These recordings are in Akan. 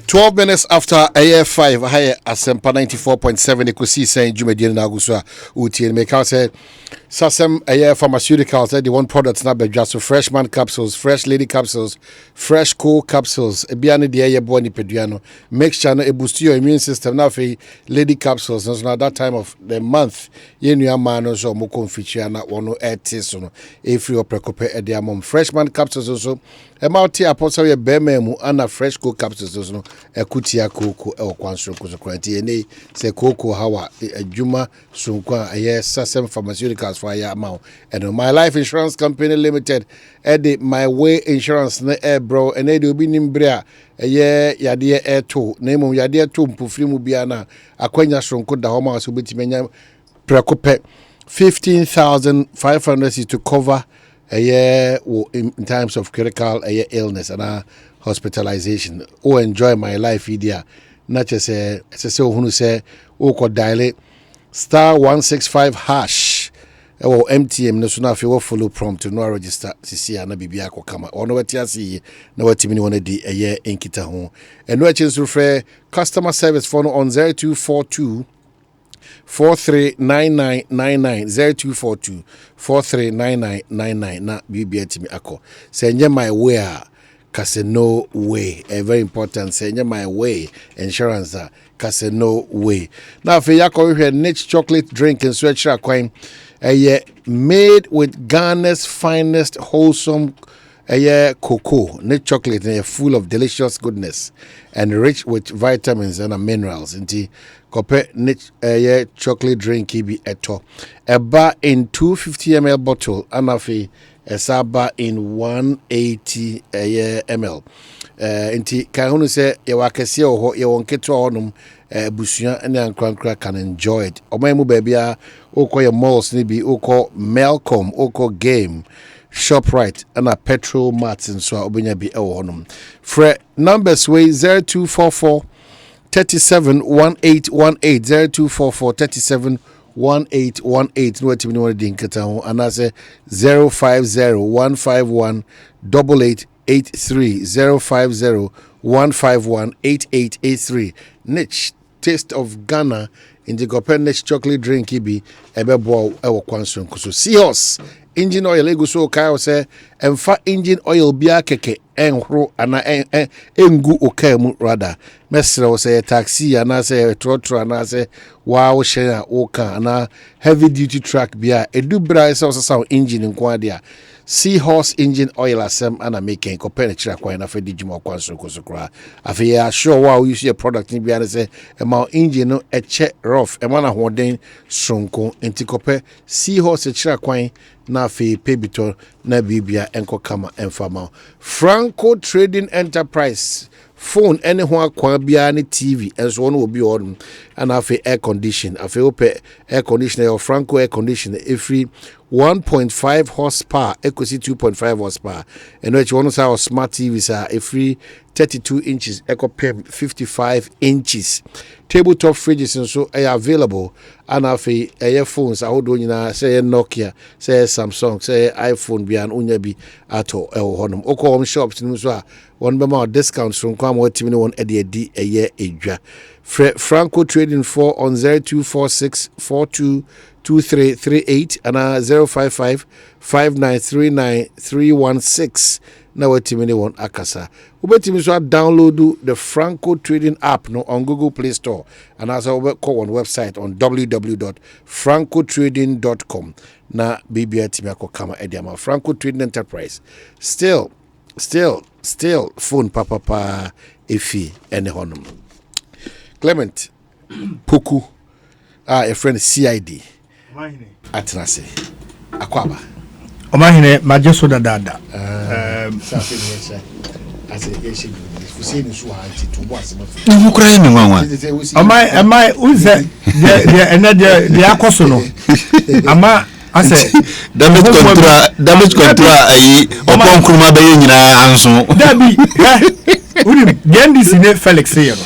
12 minutes after AF5, I have Asempa 94.7 Ekosiisen Jumedian Naguswa Uti and make out say Sasem pharmaceuticals, the one product not be just so freshman capsules, fresh lady capsules, fresh cool capsules, a biani de air boni pediano, mixture no boost your immune system. Now for lady capsules, no at that time of the month, you man so mukon feature not one no a free or precope at their mom. Freshman capsules also. Emauti apostle ye bememu ana fresh cool capsules no ekutia koko e okwanso kwanti ene se koko hawa adwuma sunkwa aye Sasem pharmaceuticals for ya amount and my life insurance company limited ede my way insurance na bro ene de obi nimbrea eye yade to na emom yade to mpofiri mu bia na akwanya sonko da homa so betimenya prekope 15,500 is to cover a year in times of critical illness and hospitalization. Oh, enjoy my life, idea. Not just who say, oh, could dial star 165 hash or MTM. No sooner if you follow prompt to no register to see an Bibiako come or no what you see, no what you want a year in Kita home. And no chance to refer customer service phone on 0242 439999 0242 439999 na BBT me ako say my way kase no way very important say my way insurance kase no way now for yako we niche chocolate drink and sweatshirt coin made with Ghana's finest wholesome cocoa, niche chocolate full of delicious goodness and rich with vitamins and minerals. Inti kope niche chocolate drink be eto. A bar in 250 ml bottle anafi a saba in 180 ml. Inti kahunu se yawakesi oho yawonketo honum busua and ankrankra can enjoy it. Omemu bebia oko ya malls nibi oko Melcom oko Game ShopRite and a petrol mats and so obenya bi honum. Fre numbers way 0244 371818 0244 371818 no timi no din kata ho anase 0501518883 0501518883 niche taste of Ghana in the Copernicus chocolate drink be ebebo ewo kwanson kuso Seahorse engine oil egu so kai say emfa engine oil bia keke enhro ana engu okamu rather mesre wo say taxi ana say trotro ana say wow share oka ana heavy duty truck bia edu bra say so engine nko dia Seahorse engine oil asem ana making Copernicus kwa na fedi juma kwanso kosokra afi ya sure wow you see a product ni bia sayema engine no eche rough ema na hoden sonko entikope Seahorse chira kwan na fi pebito na bibia enko kama enfama Franco Trading Enterprise phone anyone kwa bia ni TV enso one obi on and afi air condition afi ope air conditioner or Franco air conditioner every 1.5 horsepower Ekosiisen 2.5 horsepower and which one of our smart TVs are a free 32 inches Ekopem 55 inches tabletop fridges and so are available and afi earphones I hold on say Nokia say Samsung say iPhone bian unyabi ato honum oko home shops no so one be more discounts from kwam what timi one edi a year edwa Franco Trading for on 0246422338 and 055-5939-316 na watimi one akasa ubetimi so download the Franco Trading app no on Google Play Store and also call on website on www.francotrading.com na BBT akokama ediama Franco Trading Enterprise still phone papa efi ene honum Clement Poku a friend CID atrase akwaba omahine majeso dada Ukrai me nwanwa am I uze the akoso no ama ase damage control ayi opon kuruma be nyina anso dabi unim gendis ne Felix here no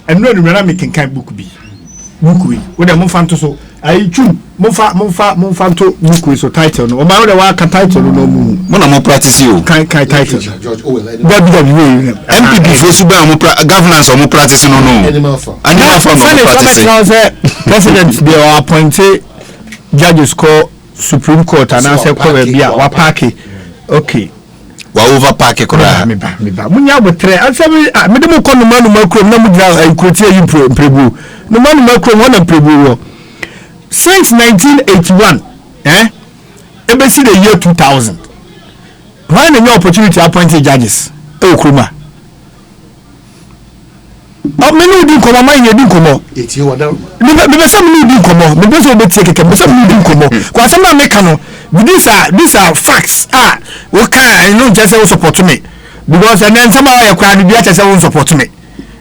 eno ni na me kenkan book bi book we dem fanto so ayi twum mo fa to book so title no o ma we wa ka title no mu mo na mo practice you kai title George Owen MPP fo su ba mo governance o mo practice no animal farm no practice president they are appointed judges call Supreme Court and answer call be a wa party okay wa over park kora me ba munya botre answer me dem ko no manu makrom na mu dra equity yi prebu no manu makrom wona prebu since 1981 ebe see the year 2000 when any opportunity appointed judges okruma me no din komo man ye din komo eti wada me be some no din komo me be so be take keke me some no din komo kwa some na make no these are facts we can no just say support me because and then some are kwa bi a say support me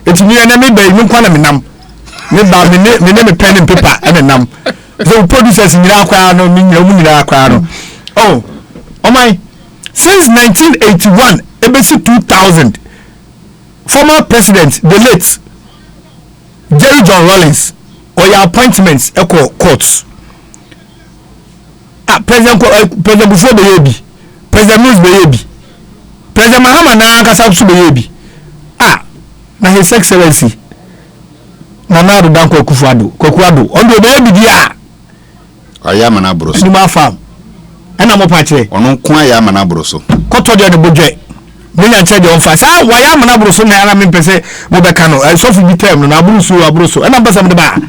eti me na me be me kwa na me nam me ba me pen and paper and nam so producers nyira kwa no me nyira kwa no oh my since 1981 ebesi 2000 former president the late Jerry John Rawlings or your appointments echo courts president before the yebi president Mus Beyebi president Mahama na kasa su Beyebi na his excellency Nana Danko Akufo-Addo ondo Beyebi dia ayama na broso ni ma fam ena mo pa kire ono ko ayama na broso koto de bodwe Million check on fast. Why am I bruso na ala me pese mo be kano. So fi bi term no na bruso. And am basam de ba.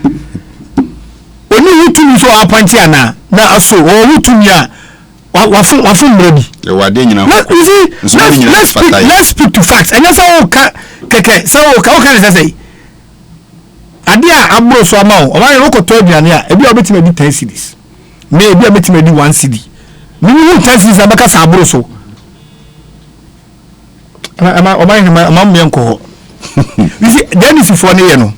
Oni wutumi so appoint ana na aso o wutumi a wafun ready. E wade nyina ko. Let's speak to facts. And so o ka keke so o ka say. Ade a abruso ama o ma ko to aduane a ebi obetime di 10 cedis. Me ebi obetime di 1 cedi. Me 10 cedis abaka sa abruso. Am yanko you see then is for ne no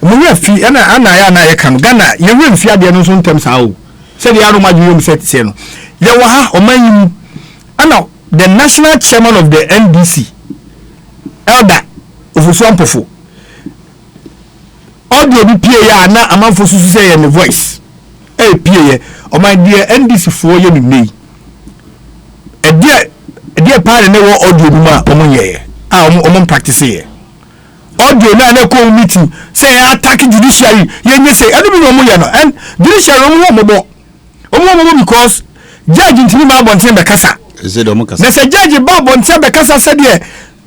mo we fi ana ya na ye kan Ghana ye we fi ade no so ntem sa o se de aroma ju yom set se no ye wa ha omanyi ana the national chairman of the NDC elder Ofusu Ampofo audio bi pie ya na amanfo susu se ye ne voice pie ye oman de NDC fo ye ni nei dia pare ne wo audio bi ma omonye omon practice ye audio na ko meeting say attack judiciary ye nye say adu bi no mo ye no and judiciary omo because judge ntimi ma bonten be kasa na say judge ba bonten be kasa say de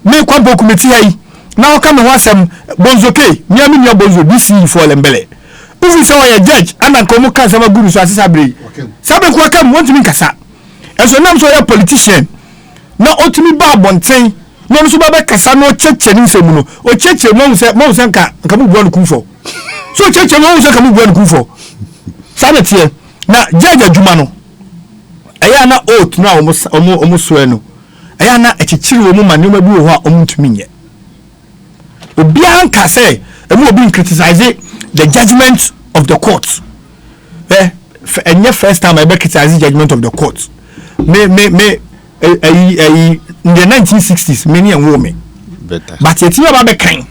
me kwampo committee yi na o ka me ho asem bonzoke mi nya bonzo BC for lembele ufi say o ye judge ana ko mo kan sama guru so asisa bre sabe ko ka mo ntimi kasa eso nam so ye politician na otumi ba bonten no so ba kasa no cheche ni nsemu no o cheche mo se nka mu buan kufo so cheche mo se ka mu buan kufo sabe tie na judge adwuma no eya na oath na omo so no eya na echichiri wo mu ma ne ma bi wo ha omutumi nye obi anka say emu obi criticize the judgment of the court enye first time I be criticize judgment of the court me in the 1960s many and women better but it's about the kind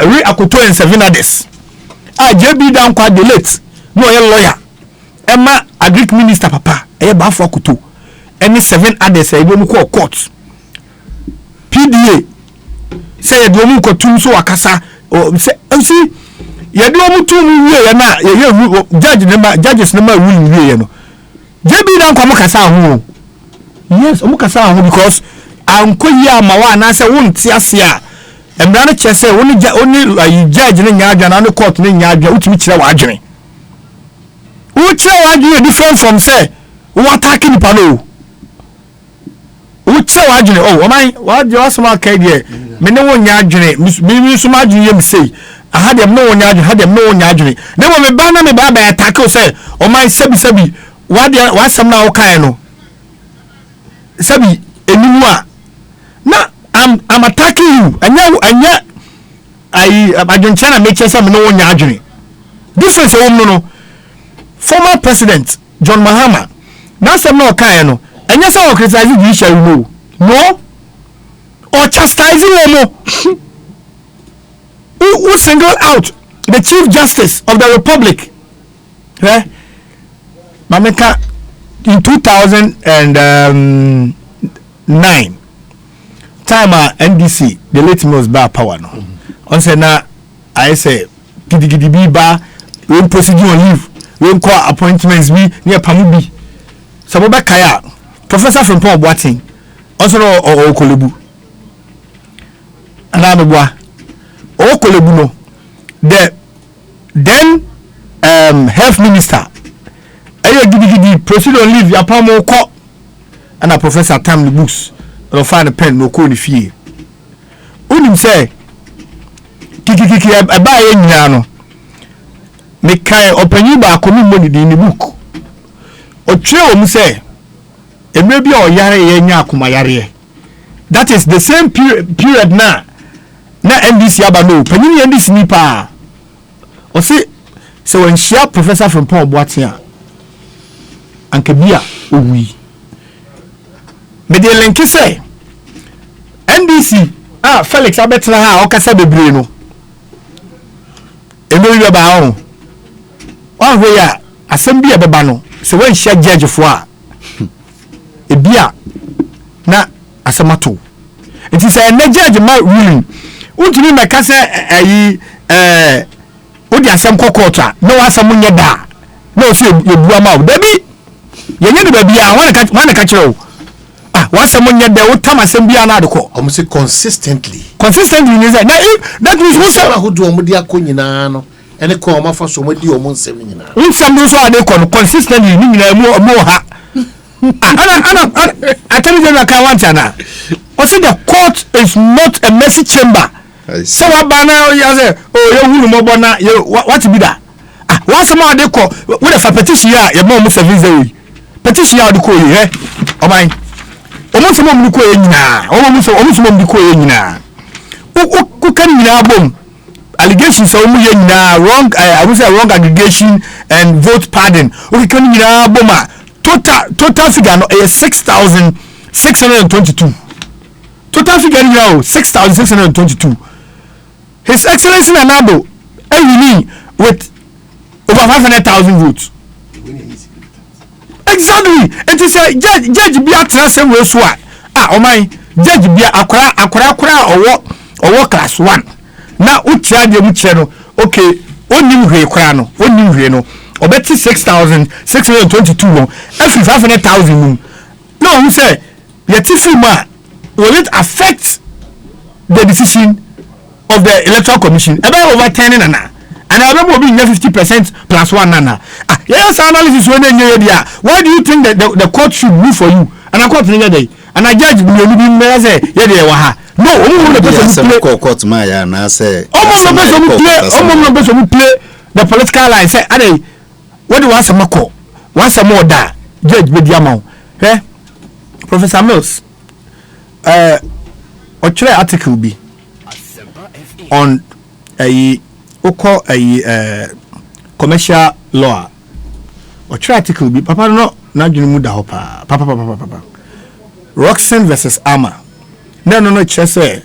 re akoto and 7 others JB down kwa the late no lawyer Emma agric minister papa ba for akoto any 7 others e mu ko court PDA say do mu ko tum so akasa see ye do mu tum wie na ye judges na ma rule wie no JB down kwa makasa ho yes omukasa ho because ankoyi amawa na say wonti ase a emra na che say oni judge ne nyaadwa na no court ne nyaadwa utimi kire waadwene different from say we attacking nipa no kire waadwene oman waadwe asoma kai de me ne won nyaadwene me so maadwene yem sei ahadem no won nyaadwene hadem no won nyaadwene ne mo me ba na me ba attack o say oman sabi wasam na o kai no sabi enimu a na I'm attacking you anya I adwenchana make sure me no wonya adwene difference o no former president John Mahama na sam na okan no anya say o criticize judiciary no or chastise wo single out the Chief Justice of the Republic, Mameka, in 2009, time NDC, the late Mills Bar Power. No, on say now, I say, gidi ba, we procedure on leave, we call appointments be near Pamubi. Saboba Kaya, Professor from Paul Boating, also or Kolebu. And I'm a Kolebu no. The then health minister ayo gidi proceed on leave ya pamo ko and a professor time the books or find a pen no ko ni fie unim say kiki e ba ye nyina no me kai opanyi ba ko mi money di ni book o twe o mu say e me bi o yare ye nya akoma yare that is the same period na NDC aba no panyi NDC ni pa o say so when share professor from Paul Boatia anke bia owi me de lenki say NDC Felix abetra ha o kasa bebre no wi ba ho wa hwe ya asem bia beba no so when share judge fo a e bia na asemato it is a judge ma ruling untumi meka say ayi odi asem kokota no asem nye da no so yebu ama baby yenye de baby a wana ka kire wa asem nye da wo tam asem bia na adeko o say consistently ni say na that means wo say ho do o mudi akonyina no ene ko o mafa so mudi o mo nsem nyina nsem do so ade ko consistently ni nyina mo ha ana atani je na ka wanta na o say the court is not a messy chamber. So what banana you say? Oh, you who mo bona what be that? What some of they call what if a petition here? Your mom service away. Petition here the call you, oh my. Almost some of the call you now. Almost some of the call you now. Who can you now boom? Allegations are only now wrong. I would say wrong aggregation and vote pardon. Okay, can you now boom? Total figure no 6,622. Total figure now 6,622. His Excellency Nanabo, with over 500,000 votes. Exactly. It is a judge be a transfer with swat. Oh my, judge be a akra or class 1. Now, Uchadi Mucheno, okay, only Crano, only Reno, or better 6,622, every 500,000. No, who say, yet if you will it affect the decision of the Electoral Commission? About overturning and I remember being 50% plus 1 nana. Yes, analysis when they why do you think that the court should move for you? And I court the day and I judge you be say no, the person court my and I say play the political line say what do you want some more? Want some more da judge with the amount. Professor Mills or try article be on a commercial law or try article be papa no na dwunu mu da hopa papa Roxanne versus Armour no say say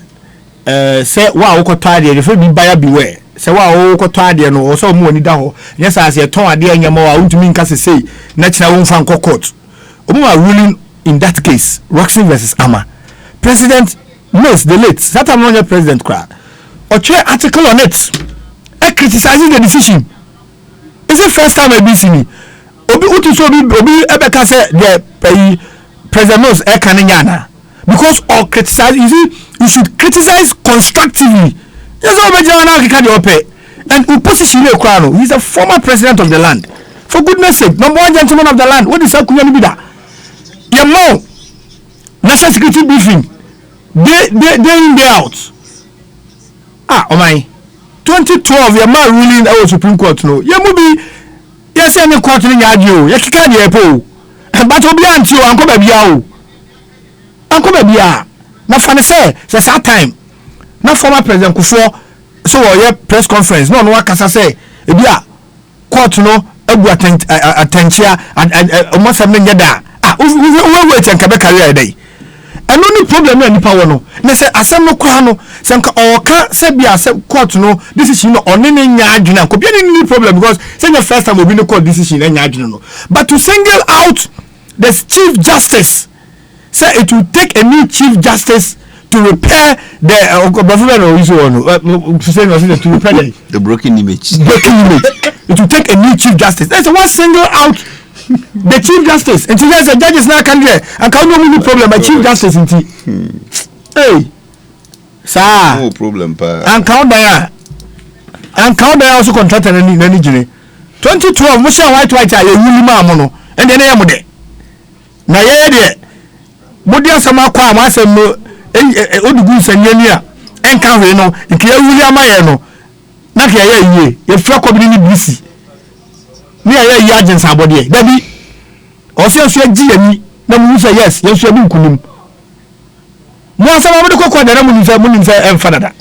wa okoto ade dey fe bi buyer beware say wa okoto ade no so mu oni da ho yes as ye ton ade anyama wa untumi nka say na kina wo mfa nko court omo ruling in that case Roxanne versus Armour. President Mills the late Satan no president cry or try article on it criticizing the decision. Is it first time ABC obi ebeka say the President Mills Ekaniana because or criticize you should criticize constructively. Yes, and opposition he's a former president of the land. For goodness sake, number one gentleman of the land. What is that? Your mom national security briefing day in day out. Oh my 2012 your man ruling our Supreme Court no you be yes any court in yadio you kika dey po but obi anti o anko ba bia na fa ne say that time na former president Kufuor so we press conference no akasa say e bia court no agu attentia almost am nyeda we wait and kabe career day and only problem na nipa wo no na say asem no kwa no say nka oka say bia asem court no decision no on ne nya adwena ko bia ni problem because say the first time obi no court decision na nya adwena no but to single out the chief justice say it will take a new chief justice to repair the to repair the broken image. It will take a new chief justice. That's one single out the chief justice. And today the judges now can get and can't no any problem by chief justice in hey, sir. No problem, pa. And count there also contracted any 2012. Musha white are you mono and then I am there. Na ye there. Modia sama kwa amase mo odugu sanyania enka hwe no nke ya wuri amaye no na ke ya yie ye fra kobiri ni bisi ni ya yie agents abode dabi o se so agi yani na mu say yes ye so abi nkunim mu asama mo de kokko da na mu nim say em fadada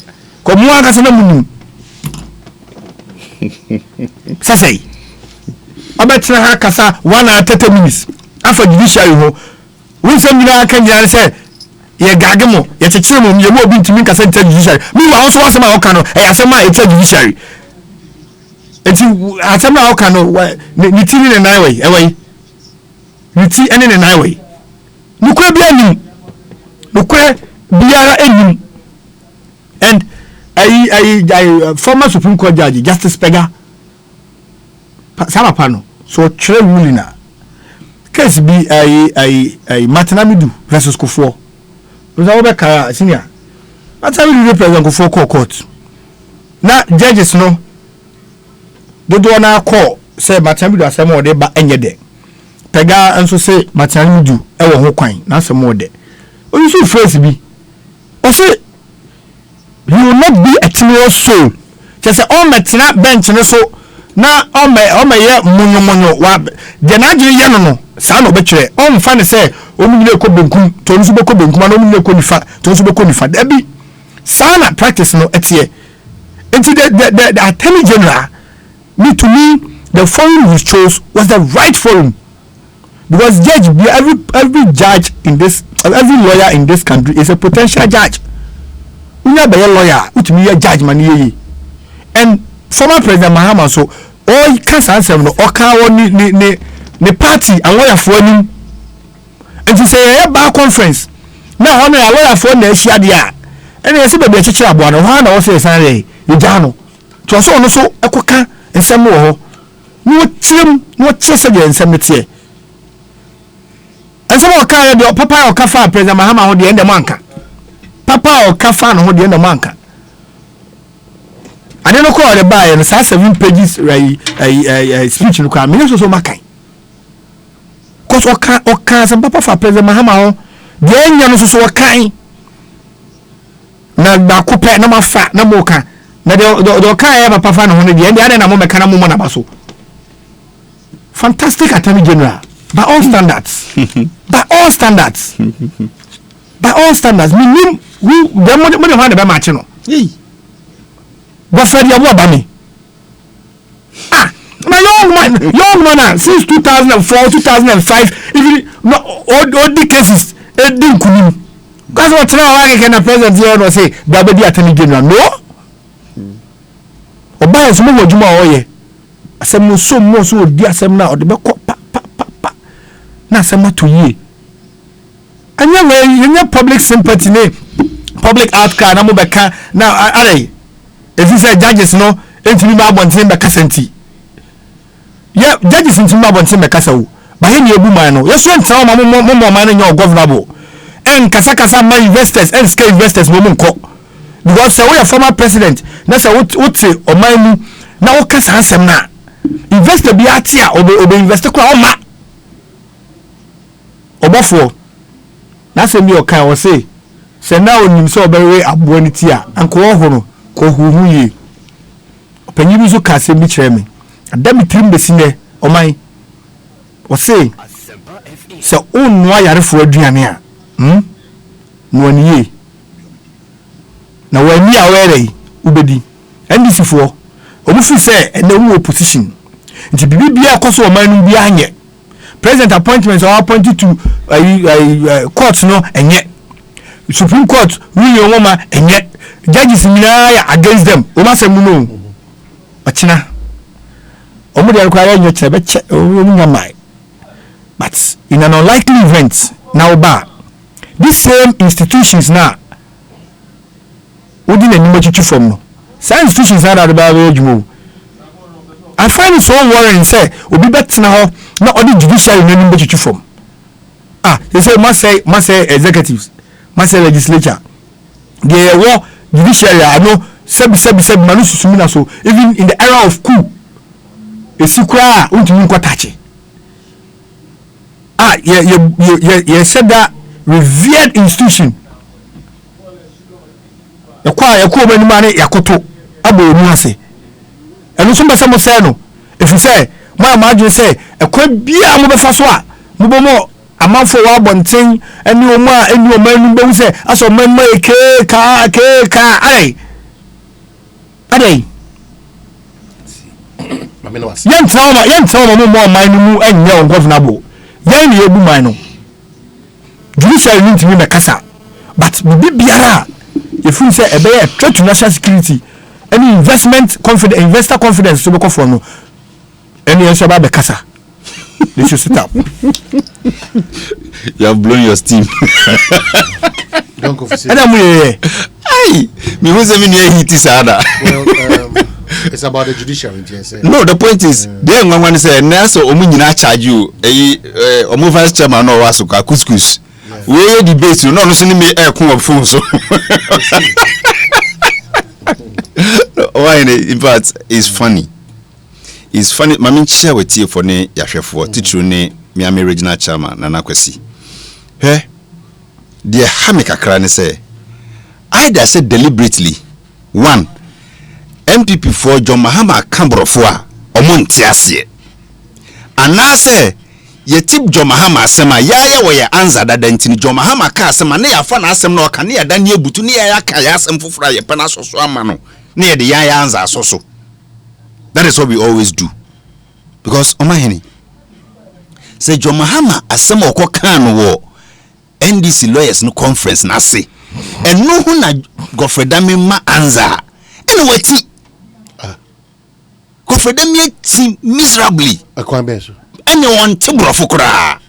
ko mu aka se na mu nim sasai abetra ha kasa 1 hour 30 minutes afa judiciary ho wonsam nyina kan nyina say ye gagemo ye chechire mo ye mo obi ntimi nkasa nta judiciary mi wa so wasema o kan no e asema e ta judiciary enti asema o kan no ni tiri ne nai we ewai ni ti ene ne nai we nukwe bia ni nukwe biara enim and I former Supreme Court judge Justice Pega sama pano so chere ruling na case bi I Matanamidu versus Kufuor. Because I will be senior. That's how we represent Kufuor court. Now judges no. They do na call say Matanamidu asem o de ba enye de. Pega and so say Matanamidu e wo ho kwan na asem o de. O you so phrase bi. O say you will not be a tenuous soul. Just say all metna bench no so na o me ye munyo wa de na adwene ye no saa no betwere on fa ne say omuni ne ko benkum to nso be ko benkum na omuni ne ko nifa to nso be ko nifa da bi saa na practice no etie enti the attorney general me to me the forum he chose was the right forum because judge every judge in this every lawyer in this country is a potential judge unya be lawyer utumi ye judge man ye and former president Mahama so all cancer answer no oka woni the party and lawyer for him and to say ba conference now honor a lawyer for na ehia dia and you see be chechira abo no ha na wo say san re you jano to so no so ekoka ensem wo ho no tiem no chese de ensem tie ensem o ka de papa o ka fa president Mahama ho de ende manka papa o ka fa no ho de ende manka ade no call the buy and 7 pages speech no ka me so makai cause oka some papa for president Mahama ho de enya no so wakai na ba kope na mafa na moka na de oka ya papa fa no ho de ade na mo meka na mo na baso fantastic attorney general by all standards by all standards minimum who the mo de ha de be match no but for the abo ba me my young man since 2004 2005 even no all the cases edin kunim because what now I can present here no say babedi attorney general no oba so mo wadwuma oye asem so mo so odi asem na ode be pa na asem to ye anya public sympathy ne public outcry na mo be ka na are if you say judges no entimi ba bonten be kasenti yeah judges entimi ba bonten be kasawo ba he ne ebu man no yeso ntra mo man no governable en kasa man investors en scale investors mo nko because say we are former president na say what o man mu na o kasa asem na investor bi atia obe invest kwa o ma obofo na say mi o kan o say na onim so obewe abo ni ti a anko ho no ko huhu yi opanyi bi so ka se mi kire me adam trim besi ne o man o say so onu ayarefo aduane a no aniye na wani awere ubedi ndc fo omufi se ene mu opposition nti bibia akoso o man no bia anye president appointments or appointed to court no enye Supreme Court ruling on woman and yet judges against them. Oma se muno. Achina. Omo dey require you to be check but in an unlikely event now these same institutions now wouldn't any much from no. Some institutions now that about I find it so worrying say obi bet now not only judiciary no much from. They say must say executives, must say legislature. They were judiciary. I know sebi manusu sumina so even in the era of coup, a secret unti touch. You said that revered institution. You many money yakoto abo nuase. And no somebody say no. If you say my imagine say a quite be a mobile faswa, mubomo. A man for one bonting and you man who say as a man may car aye young trauma more mine and young governable young you mine judicial need to be the casa but be biara if you say a bear threat to national security any investor confidence to be for no any answer about the casa. They should sit up. You have blown your steam. Don't go for it. Aye, me who's even here hit is harder. It's about the judiciary. No, the point is, they one say, Nasa Omunina charge you, a vice chairman or Wasuka couscous. We debate you, not listening me air cool of fools. Why, in fact, it's funny. It's funny, Mammy share with you for ne Yashefo, teacher ne Miami regional chairman, Nana Kwesi. Hey, dear Hamika Krani say, I said deliberately, one, MPP for John Mahama Cambrofua, Omontiasie. And now say, ye tip John Mahama Sema, Yaya, where your answer that dentini John Mahama Casama, near fan asem no cania, than ye butunia kayasem for fry a penaso swamano, near the Yaya answer so. That is what we always do. Because Omaheni say John Mahama asem oko kan wo NDC lawyers no conference na say. And no hu na Gofredame ma anza. Ene wati. Gofredame ti miserably. Akwambeso. Ene won tibrofo kra.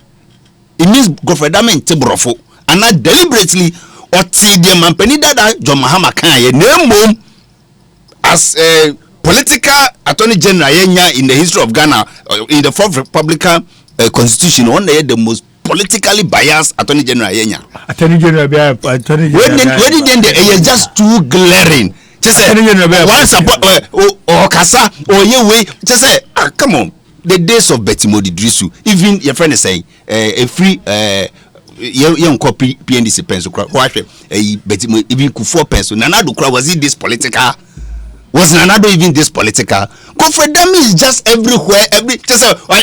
It means Gofredame tibrofo and not deliberately or ti the mampani dada John Mahama kan ye name as a political attorney general in the history of Ghana, in the fourth Republican constitution, one of the most politically biased attorney general. Attorney general, when they just too glaring. Just say one support or Kasa or your way. Just say, come on, the days of Betty Modi Drisu. Even your friend is saying a free young copy PNDC pencil. Betty Modi even 4 pencil. Nana Dukra was it this political? Was another even this political? Confederation is just everywhere.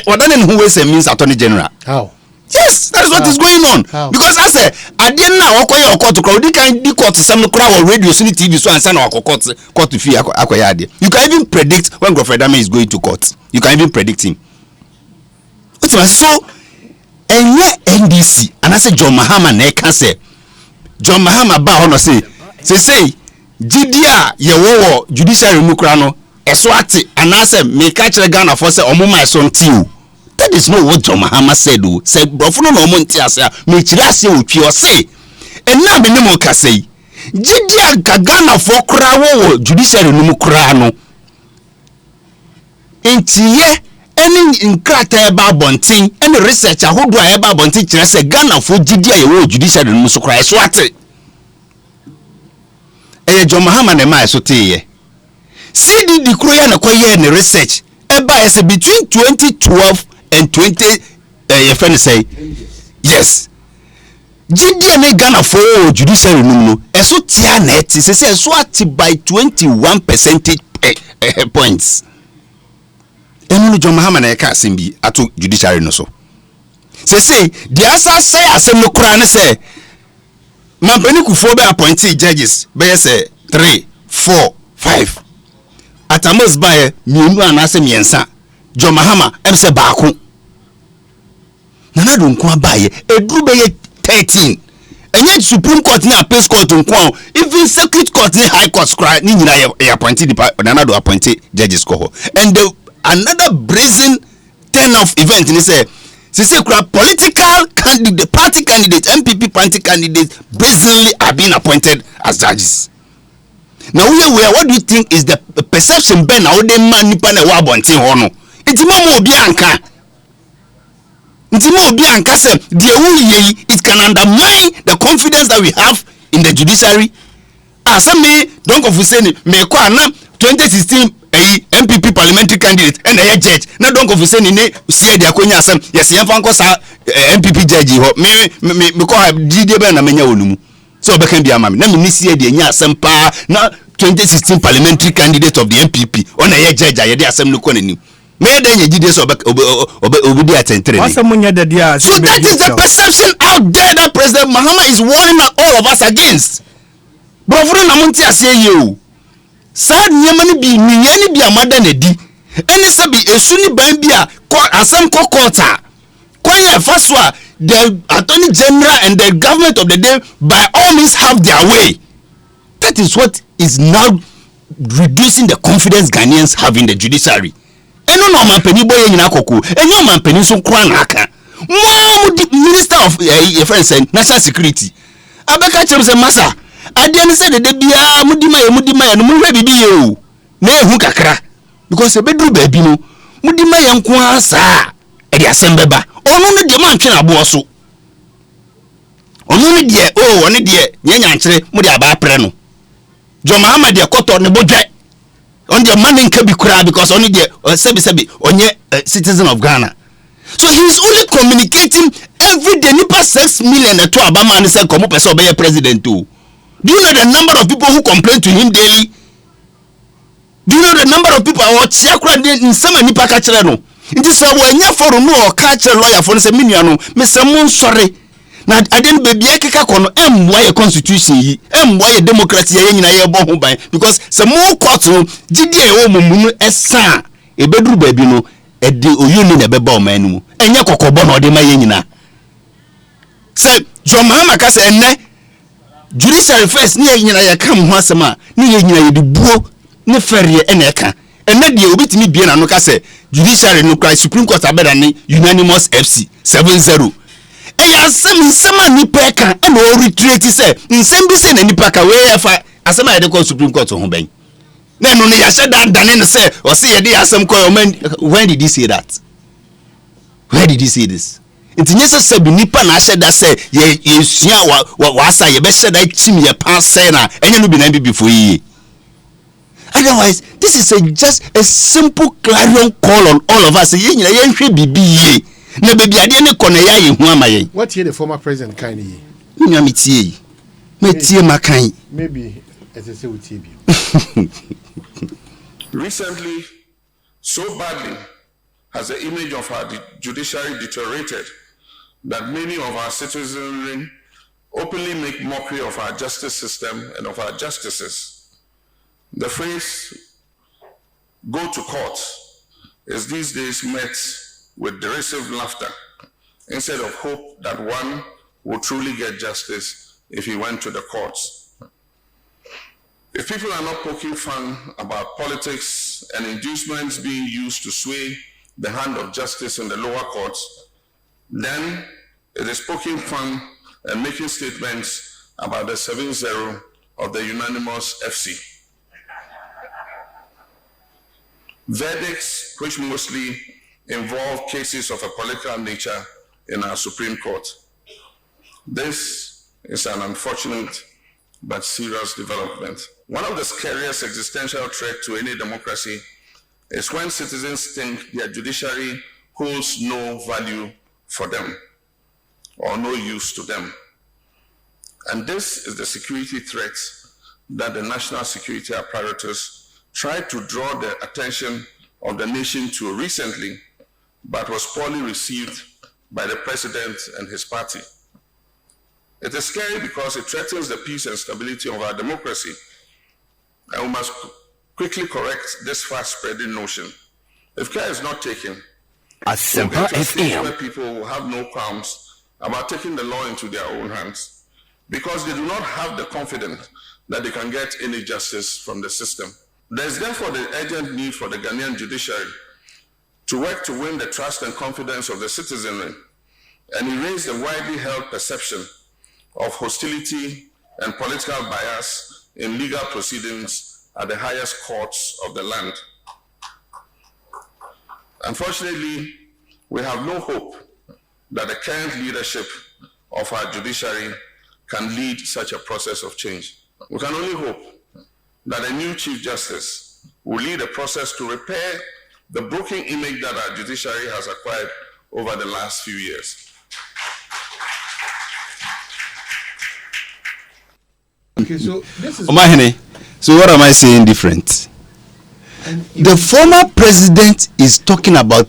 What then who is means attorney general? How? Yes, that is what is going on. How? Because I say, I didn't know what court to crowd. You can do court to some crowd or radio, TV, so and send our court to fee. You can even predict when Confederation is going to court. You can even predict him. So, and yet NDC, and I say John Mahama ne can say John Mahama ba hono say. Jidia ye wo judiciary mukra no eso ate anase me ka kire Ghana for say omoma eso ntiu. That is not what John Mahama said o. Say brofo no omo nti ase me kire ase otwi o say ena me nemo ka say jidia Ghana for kra wo judiciary no mukra no entiye eni nkrata eba bonten eni research ahodo a eba bonten kire say Ghana for jidia ye wo judiciary no musukra eso ate. John Mahama ne ma so teye see the kroya na koye ne research eba say between 2012 and 20 your friend say yes GD na Ghana for judiciary no eso tia na eti say so ati by 21 percentage points enu John Mahama na ka asembi ato judiciary no so say the answer say asem no kura ne say Mampeni Kufo be appointed judges be say 3, 4, 5. Atamos by mienu anase miensa. John Mahama say baako. Nana don ko abaye eduru be 13. and yet Supreme Court ni appeals court nko even circuit court ni high court cry ni nyina ya appointed another appointed judges ko and another brazen turn of event ni say political candidate, party candidates, MPP party candidates brazenly are being appointed as judges. Now what do you think is the perception ben how they man nipa na wa bonten ho no? Intimo mo obi anka. Intimo obi anka say the who it can undermine the confidence that we have in the judiciary. Me don't of say me ko ana 2016 MPP parliamentary candidate and a judge na don't go say ni see dia konya asem yes yan fa nko sa MPP judge ho me ko GD be na menya onumu so be kan bia ma me na me see dia nya asem pa na 2016 parliamentary candidate of the MPP on a judge aye dia asem no ko nanim me da nya GD so obi dia tentre ni so that is the perception out there that President Mahama is warning all of us against bro for na monti ase ye sad nyama ni bi ni bi amada na di eni se bi esu ni ban bi a asem kokota kwanya faso a the attorney general and the government of the day by all means have their way. That is what is now reducing the confidence Ghanaians have in the judiciary. Eno no man pani boy nyina koku enyo man pani so kwa na aka minister of defense and national security abeka chem se masa ade ne se de bia mudima ya no muhwe bibi ye o na ehu kakra because ebeduru ba bi no mudima ya nko asa e de asembe ba onu ne de man twe na bo so onu ne de onu de nyanya nkire mu de aba pre no John Mahama de koto ne bodwe on the man nka bi kura because onu de sebi onye citizen of Ghana. So he is only communicating every day nipa 6 million to abama and say komo person obey president too. Do you know the number of people who complain to him daily? Do you know the number of people who chiakura in some nipa ka kire no? It is so when you for no or ka kire lawyer for say me no me say mon sorry. Na aden baby akeka kono emwa constitution yi emwa democracy ye nyina ye bo ho ban because say mo court no gidi e wo mumu esa e beduru baby no e de oyuni na beba o man mu enye kokobo na o de ma ye nyina. Say John Mahama ka say enne judiciary first ni nyina ye kam ho asema ni ye nyina ye de buo ne ferie ene eka ene de obitimi bie na no ka say judiciary no cry Supreme Court abeda ni unanimous FC 7-0 eya sema nipa eka ene o retreat say nsem bi say na nipa ka we efa asema ye de ko Supreme Court ho ben na no ya she dan ne say o say ye de asem ko when did he say that? Where did he say this? Nti nyese se bi nipa na ahye da say ye sua wa asa ye be hye da chim ye pa say na enye no bi na bi before yi. Otherwise this is just a simple clarion call on all of us ye nyina ye hwe bibi yi na bebi ade ne kono ya ye hu ama ye. What here the former president kind yi? Nya metie yi. Metie makan. Maybe as I say with you. Recently, so badly has the image of our judiciary deteriorated that many of our citizenry openly make mockery of our justice system and of our justices. The phrase, go to court, is these days met with derisive laughter instead of hope that one will truly get justice if he went to the courts. If people are not poking fun about politics and inducements being used to sway the hand of justice in the lower courts, then it is poking fun and making statements about the 7-0 of the unanimous FC. Verdicts which mostly involve cases of a political nature in our Supreme Court. This is an unfortunate but serious development. One of the scariest existential threats to any democracy is when citizens think their judiciary holds no value for them or no use to them. And this is the security threat that the national security apparatus tried to draw the attention of the nation to recently, but was poorly received by the president and his party. It is scary because it threatens the peace and stability of our democracy. And we must quickly correct this fast-spreading notion. If care is not taken, Asempa we'll get to a stage FM. where people will have no qualms about taking the law into their own hands because they do not have the confidence that they can get any justice from the system. There is therefore the urgent need for the Ghanaian judiciary to work to win the trust and confidence of the citizenry and erase the widely held perception of hostility and political bias in legal proceedings at the highest courts of the land. Unfortunately, we have no hope that the current leadership of our judiciary can lead such a process of change. We can only hope that a new Chief Justice will lead a process to repair the broken image that our judiciary has acquired over the last few years. Okay, so this is Omahene, so what am I saying different? The former president is talking about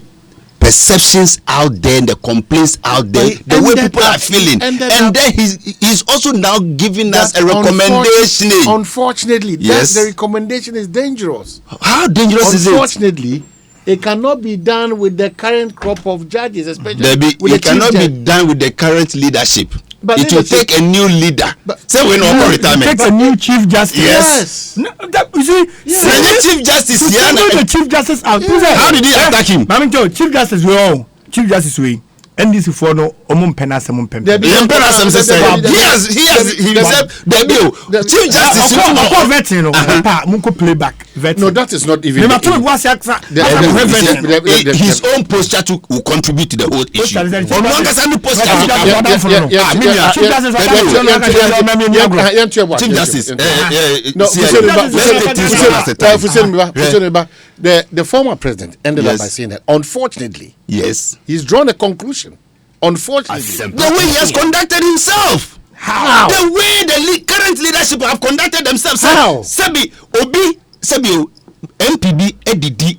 perceptions out there and the complaints out there, the way people are feeling, and then he's also now giving us a recommendation. Unfortunately, yes, the recommendation is dangerous. How dangerous is it? Unfortunately, it cannot be done with the current crop of judges, especially it cannot be done with the current leadership. But it will take a new leader. Say we know retirement. It takes a new chief justice. Yes. No, you see, the chief justice. The chief justice out. How did he attack him? Chief justice we all. Chief justice we. NDC for no omum said he said the bill chief justice munko playback no, that is not even his own posture will contribute to the whole issue. The former president ended up by saying that unfortunately, yes, he's drawn a conclusion. Unfortunately, the way he has conducted himself, how the way the current leadership have conducted themselves, how Sebi MPB EDD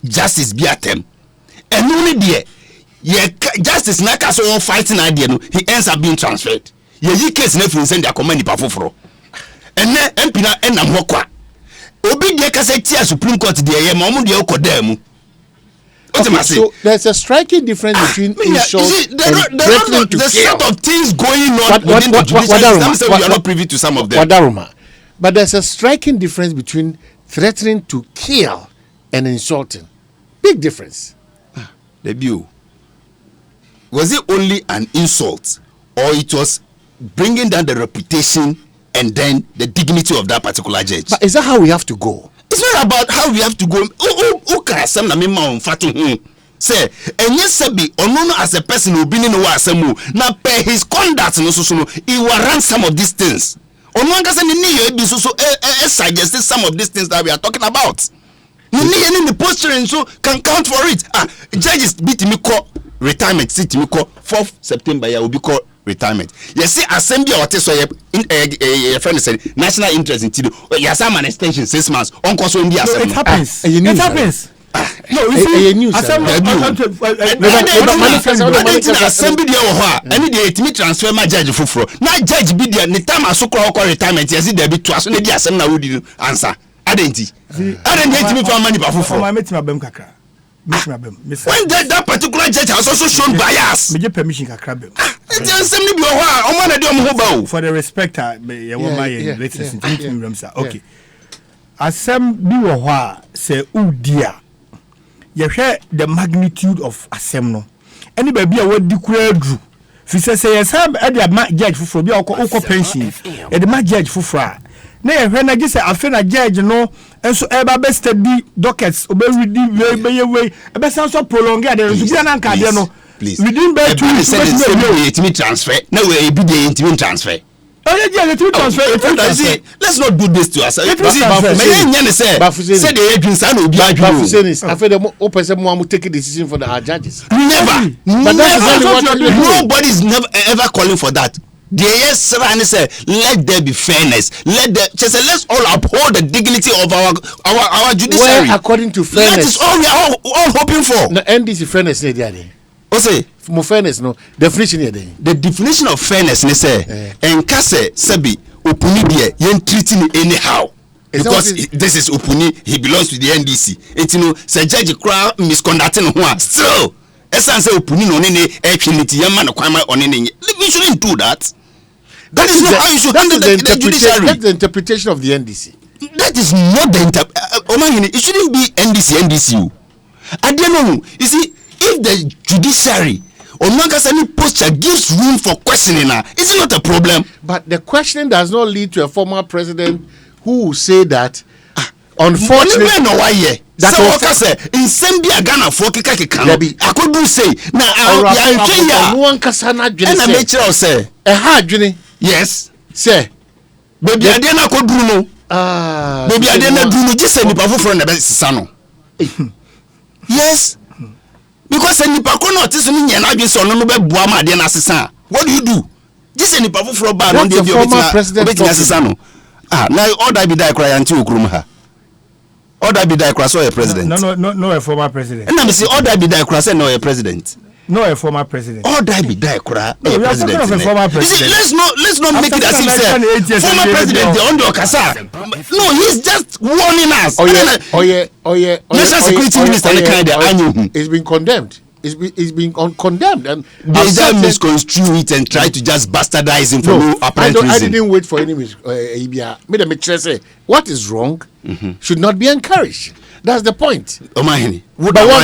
justice be at them, and only there, justice naka so fighting idea no, he ends up being transferred. Ye case na fu send their command pafoforo, and then MP na enam hokwa obi de kase tia Supreme Court de ye ma omo de okodam. Okay, so there's a striking difference between insult and threatening to kill. The sort of things going on within the judiciary system, we are not privy to some of them. But there's a striking difference between threatening to kill and insulting. Big difference. Debut. Was it only an insult, or it was bringing down the reputation and then the dignity of that particular judge? But is that how we have to go? It's not about how we have to go. Say, and yes, Sebi, Onono as a person who been in the Wasemu, now pay his conduct, no, he will run some of these things. Onono suggested some of these things that we are talking about. You need any posture and so can count for it. Judges beat me call retirement, sit me call 4th September, ya will be called retirement. You see, assembly or so your friend said national interest in Tido. Yes, I'm an extension 6 months. Uncle so India. It happens. It happens. No, you see, assembly any day to me transfer my judge for now judge be there. The time I so called retirement, yes, there be twice. Only the assembly would answer. I didn't me for money for my meeting my kakra. When that particular judge has also shown bias, me permission kakra. For the respect, okay. Assembly wa say udia. You hear the magnitude of assembly. Any baby a what declare drew. If you say yes, I'm at the judge for be oko pension. At the judge for fra. Nay, when I just say I feel a judge, no, and so ever best be dockets, obey redeem way, a best also prolong it. Please, within bed to transfer. No way, be the intimate transfer. Let's not do this to us. Never. Nobody's never ever calling for that. Let there be fairness. Let's all uphold the dignity of our judiciary. Well, according to fairness, that is all we are all hoping for. No, NDC fairness, say more fairness, no definition here. The definition of fairness, say, and Kase Sebi Opuni yen treating anyhow. Because this is Opuni, he belongs to the NDC. It's say Judge Kra misconducting one still. Essence Opuni no nene equinity yaman kwama on any. We shouldn't do that. That is not how you should handle the judiciary. That's the interpretation of the NDC. That is not the it shouldn't be NDC. I don't know. You see, if the judiciary or any posture gives room for questioning, is it not a problem? But the questioning does not lead to a former president who will say that. Unfortunately, no why yeah. That's what I say. In Zambia, Ghana, for kika. I could do say now. No one can say na and I make sure say yes. Say, baby, I didn't go do no. Baby, I didn't do no. Just say nipa for na be sano. Yes, because nipa ko na otis ni nyana adwe so no be boa ma de na sesa. What do you do? Just say nipa for ba no dey obetina sesa no. Now all that be die cry until okrum ha. All that be die cry so a president. No, a former president. And I say all that be die cry say no a president. No, a former president. All that be die cry a president. Of a former president. Let's not make it as if say former president the under Okasa. No, he's just warning us. National Security Minister it's been condemned. It's been condemned, and they just misconstrue it and try to just bastardize him for no apparent reason. I didn't wait for any say what is wrong should not be encouraged. That's the point. But one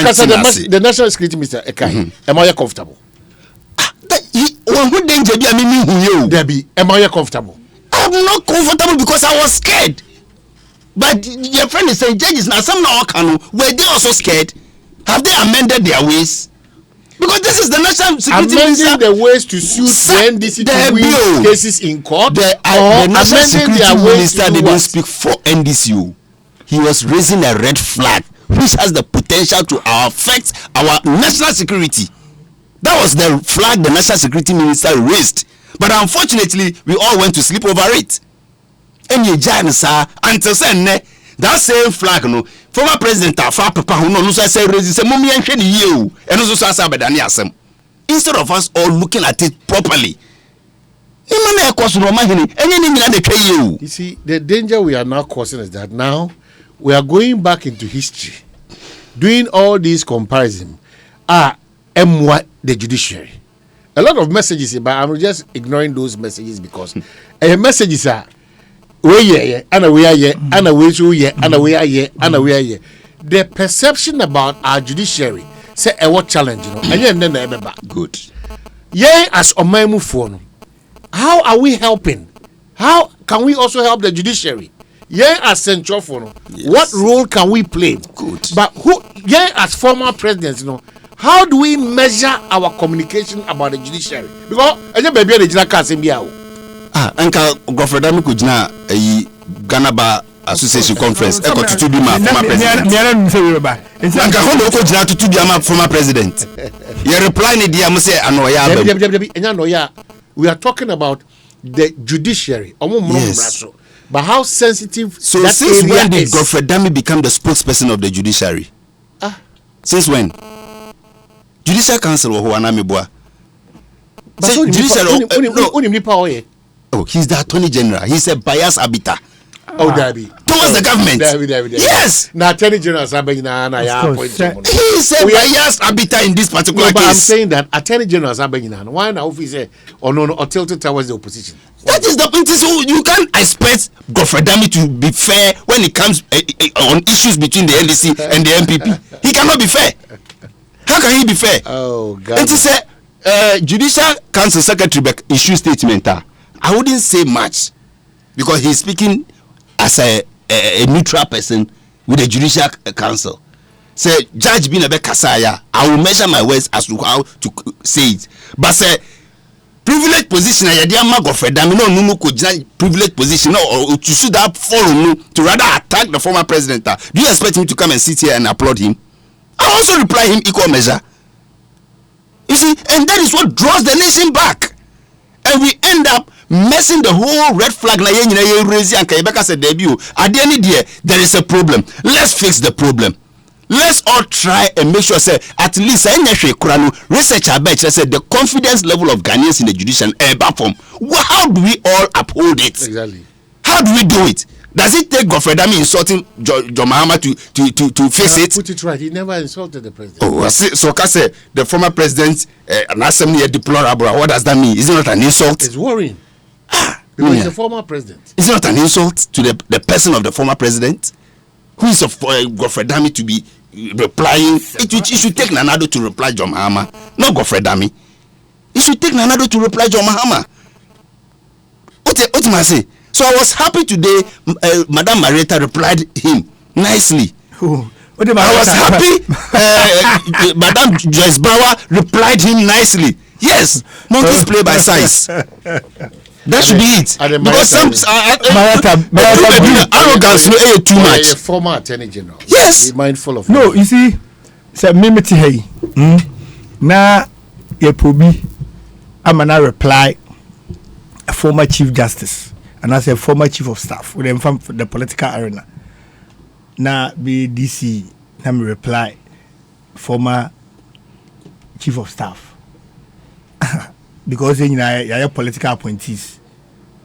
can say the National Security Minister Ekai, am I comfortable? Am I comfortable? I'm not comfortable because I was scared. But your friend is saying judges now some now were they also scared? Have they amended their ways? Because this is the National Security Minister. Amending the ways to suit the NDC to win cases in court. The National Security Minister didn't speak for NDCU. He was raising a red flag which has the potential to affect our national security. That was the flag the National Security Minister raised. But unfortunately, we all went to sleep over it. And you sir, until then, that same flag, no, former president Afa Papa who no say raise say mommy and you and also say bedani asem. Instead of us all looking at it properly. You see, the danger we are now causing is that now we are going back into history, doing all these comparisons. The judiciary. A lot of messages, but I'm just ignoring those messages because messages are the perception about our judiciary say what challenge, good. Yeah, as Omaimu phone. How are we helping? How can we also help the judiciary? Yeah, as central phone. Yes. What role can we play? Good. But as former presidents, how do we measure our communication about the judiciary? Because baby the can't say Uncle Gofredami Kujna, a Ghana Bar Association Conference, Eko to be my former president. Uncle Hondo Kujna to be my former president. You reply, dear Muse Anoya. We are talking about the judiciary. Yes. But how sensitive. So since when did Gofredami become the spokesperson of the judiciary? Since when? Judicial Council or Huanamibua? Oh, he's the Attorney General. He's a biased arbiter. Debbie. Towards the government. Debbie. Yes. Now, Attorney General he's a biased arbiter in this particular case. But I'm saying that Attorney General why now officer or tilted towards the opposition? That is the point. So you can't expect Gofredami to be fair when it comes on issues between the NDC and the MPP. He cannot be fair. How can he be fair? Oh God. And to say Judicial Council Secretary issue statement. I wouldn't say much because he's speaking as a neutral person with the Judicial Council. Say Judge Binabe Kasaya, I will measure my words as to how to say it. But say privileged position, I dear Magofredami no privileged position or to shoot that forum to rather attack the former president. Do you expect him to come and sit here and applaud him? I also reply him equal measure. You see, and that is what draws the nation back. And we end up messing the whole red flag. There is a problem. Let's fix the problem. Let's all try and make sure say at least research said the confidence level of Ghanaians in the judicial form. How do we all uphold it? Exactly. How do we do it? Does it take Gofredami insulting John Mahama to fix it? Put it right. He never insulted the president. Oh, so can say the former president an assembly deplorable. What does that mean? Is it not an insult? It's worrying. Because he's a former president. Is it not an insult to the person of the former president? Who is Godfrey Dami to be replying? It should take Nanado to reply John Mahama, not Godfrey Dami. It should take Nanado to reply John Mahama. What am I saying? So I was happy today. Madame Marietta replied him nicely. I was happy. Madame Joyce Bauer replied him nicely. Yes, monkeys play by size. That should be it. Because some arrogance is too much. A former attorney general. Yes. Be mindful of. No, you see, say mimiti hey. Na ye probi amana reply a former chief justice and as a former chief of staff with them from the political arena. Na BDC na me reply former chief of staff. Because you know political appointees.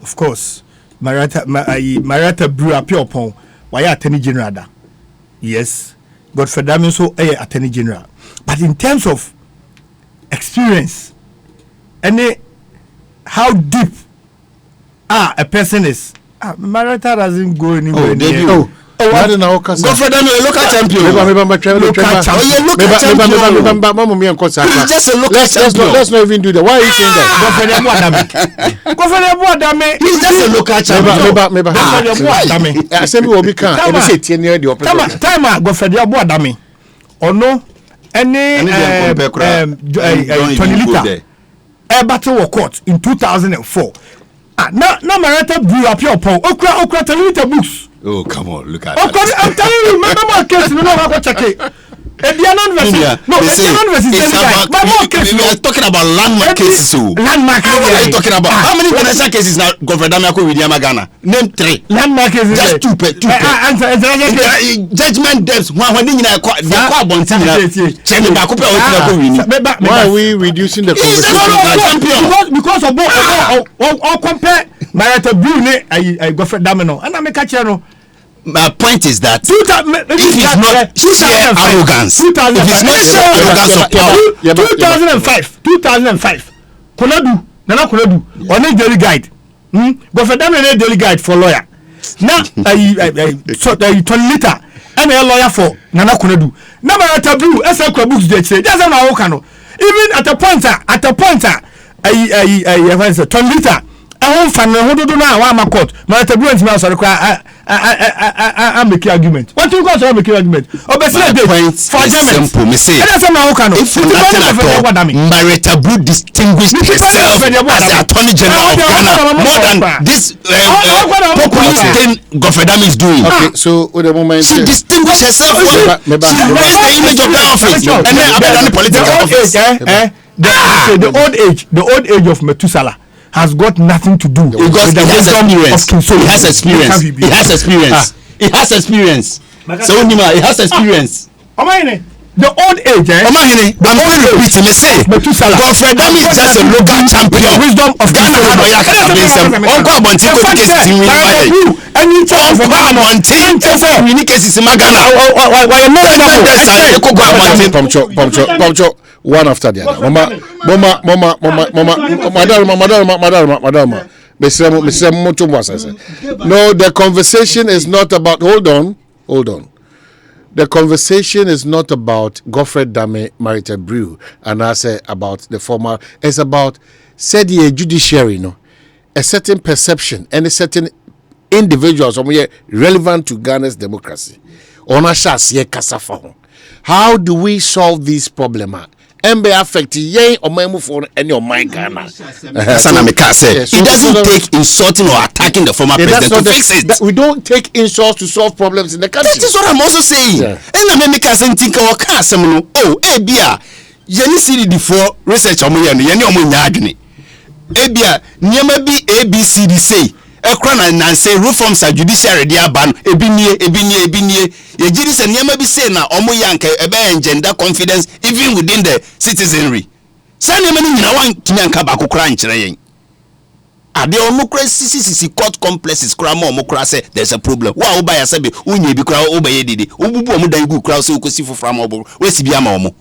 Of course, Marietta Brew appear upon why attorney general da. Yes, Godfrey Dami so attorney general. But in terms of experience, and how deep a person is, Marietta doesn't go anywhere near. I don't know. Godfrey Dami, a local champion. He's just a local champion. Let's not even do that. Why are you saying that? He's just a local champion. I said we will be calm. I say 10 years the opposite. Time Godfrey Dami. Or no, any Tony Lita battle court in 2004. Now Marietta Brew appear upon Okra Tony Lita books. Oh, come on, look at that. Of course, I'm telling you, remember my case, you know how to check it. We are talking about landmark cases. Landmark cases. What are you talking about? How many financial cases now Godfrey Dami with Ghana? Name 3. Landmark cases. Just two. Judgment debts. Why are we reducing the conversation? Because of all compare Marietta Brew and Godfrey Dami. And I make a channel. My point is that if it's not sheer arrogance, if it's not sheer arrogance of power. 2005. Nana Konadu, on a daily guide. Godfrey Dami a daily guide for lawyer. Now, Tony Lita, and a lawyer for Nana Konadu. Now, Marietta Brew, as a books they say, that's not Okano. Even at a pointer, Tony Lita. I won't find a whole do now. I'm a court. Marietta Brew and me also require. I make argument. What do you guys make argument? My point is simple. Me say, if nothing at all, Marietta Brew distinguished herself as the Attorney General of Ghana more than this populist Godfrey Dami is doing. Okay, so with the moment she distinguished herself well. She raised the image of the office and then abandoned the political office. The old age of Methuselah has got nothing to do with the wisdom of King Solomon. He has experience. He has experience. So he has experience. The old age, I'm going to repeat him. Say, Godfrey Dami is just a local champion. Wisdom of King Solomon. Uncle Abonti go to cases in Ghana. Pomcho, one after the other. Madam. No, the conversation is not about. Hold on. The conversation is not about Godfrey Dami, Marietta Brew, and I say about the former. It's about said the judiciary, a certain perception and a certain individuals relevant to Ghana's democracy. How do we solve this problem? MB affect ye or memu for any of my Ghana. It doesn't take insulting or attacking the former president to fix it. We don't take insults to solve problems in the country. That is what I'm also saying. And I make us think our cars. Oh, Abia, Jenny City before research on me and Yenny Omunyadni. Abia, Nyama be ABCD say. Ekran and say reforms are judiciary dia ban ebinye ye jiri se nyama bi say na omo yanka ebe gender confidence even within the citizenry say nyama ni nyina wan kinyanka ba kokora nkyere yen ade omokra sisi court complexes kra ma omokra say there's a problem wa oba ya sabe unye bi kra oba ye dede obubu omo dan gu kra so okosi fofra ma obo we si bia ma omo.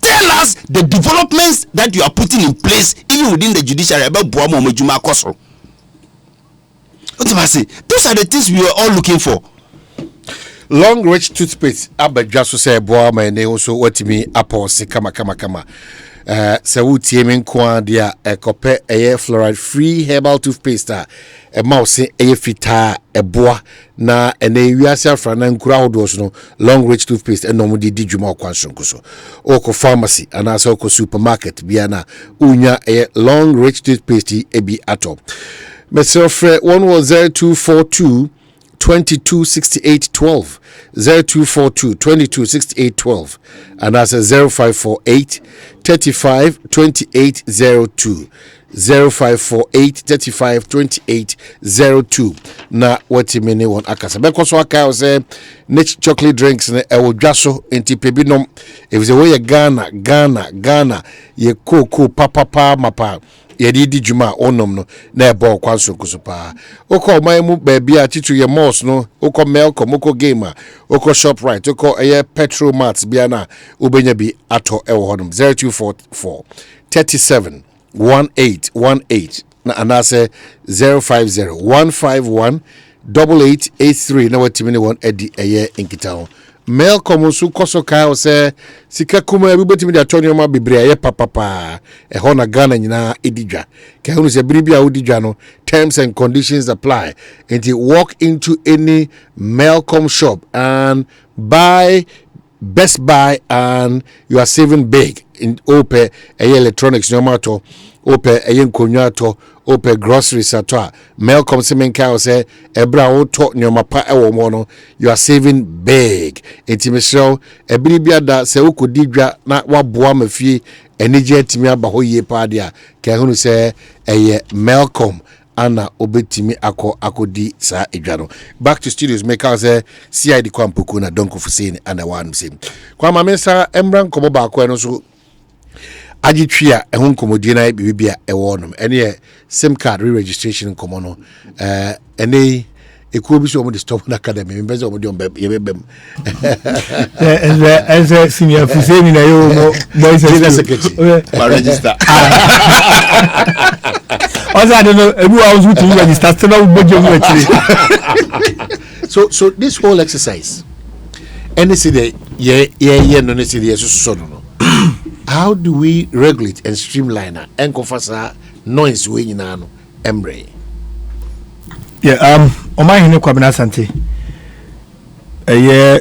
Tell us the developments that you are putting in place even within the judiciary ebe bo ma omo juma koso. ultimately those are the things we are all looking for. Long Reach toothpaste abadwa so say boa ma ne so watimi apose kama se wutie me nko dia ekope eye fluoride free herbal toothpaste a mouse eye fita eboa na ene wiase afra na nkura hodo so no Long Reach toothpaste enom di djuma kwansonko so oko pharmacy ana so oko supermarket bia na unya eye Long Reach toothpaste ebi atop myself 10242 226812 0242 226812 and that's a 0548 35 2802 0548 35 2802 na wati mene won akasa beko so aka say niche chocolate drinks na e wodwaso enti pebinom if say we Ghana ye koko papa mapa yedi di juma onom no na ebo kwanso kusupa oko man mu ba bia titu ye malls no oko Melcom oko Gamer oko Shoprite oko eye Petrol Mart bia na ubenya bi ato ewo hodom 0244 37 1818 na anase 050 151 8883 na watimini won edi eye inkitaho Melcom su koso ka se sika kuma bi betimi da tonyo ma bebre ye papa e ho na Ghana nyina edidwa ka hunu se biribi a odidwa no terms and conditions apply and you walk into any Melcom shop and Best Buy and you are saving big in ope electronics no matter ope nkonyato ope groceries ato Melcom semenka say ebra wo to nyoma pa ewo mo no you are saving big intimisho ebiribia da se ukodidwa na waboa mafie enije atimi aba ho yie pa dia ka hunu say eye Melcom ana obetimi akodi sa edwaro back to studios make us CID kwampuku na donko fusini ana wan sim kwa mamensa embran komo ba ko no so agitwia ehun komodie na bibia ewonom ene sim card re-registration komo no ene ekuo bi so mo de stop na academy me beze mo de yebem as senior fusini na yo mo boys secretary register also I don't know everyone was to register still not budget so this whole exercise any say the yeah no say the so no how do we regulate and streamline and confasa noise we nyina no embre o ma hene kwabena sante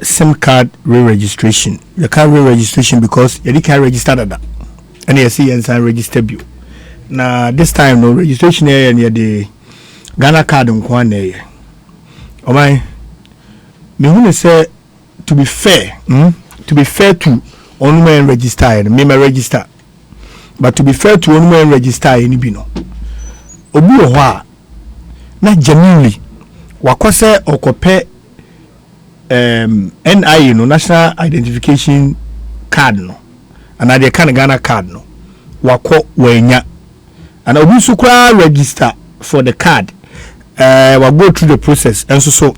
SIM card re-registration you can't re-registration because you can't register that and you see and register you na this time no registration here near the Ghana card nko na here o my me hu say to be fair to on men register and me register but to be fair to on men register any bi no obi ho a na genuinely wakose okope NI no national identification card no and the kind of Ghana card no wako wenya and obi so kwa register for the card we go through the process and so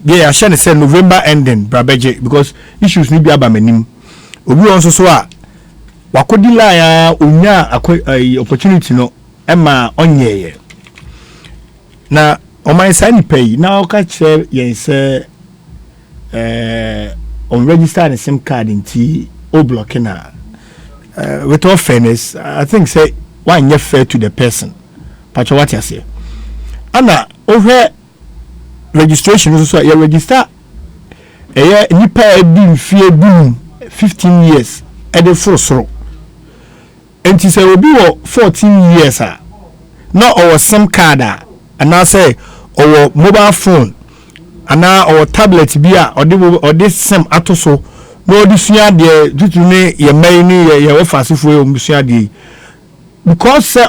yeah I shall say November ending brabeje because issues ni bi aba manim obi on so a wakodi la ya onya opportunity no ema onyeye na o my sign pay na o ka che yen say on register the SIM card inti o blocking na with all fairness I think say one year fair to the person pacho what you say ana over registration so you register nipa ebi fie boom 15 years e dey for soro enti say obi wo 14 years na our SIM card and now say our mobile phone and now our tablet bia or this SIM atoso no disua de tutu ne ye mai ni ye wafasifo ye omusua de because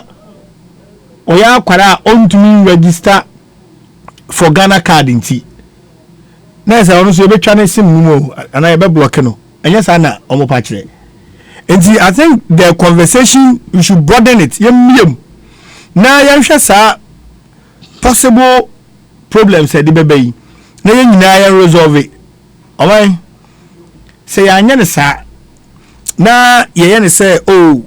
oya kwara ontumi register for Ghana card inti na say onu so be twa ne SIM mu and I be block no enya sa na omo pa kire enti I think the conversation we should broaden it yem na yahwe sa possible problems e de bebe yi na ye nyina ya resolve it alright say anya ne sa na ye ne say oh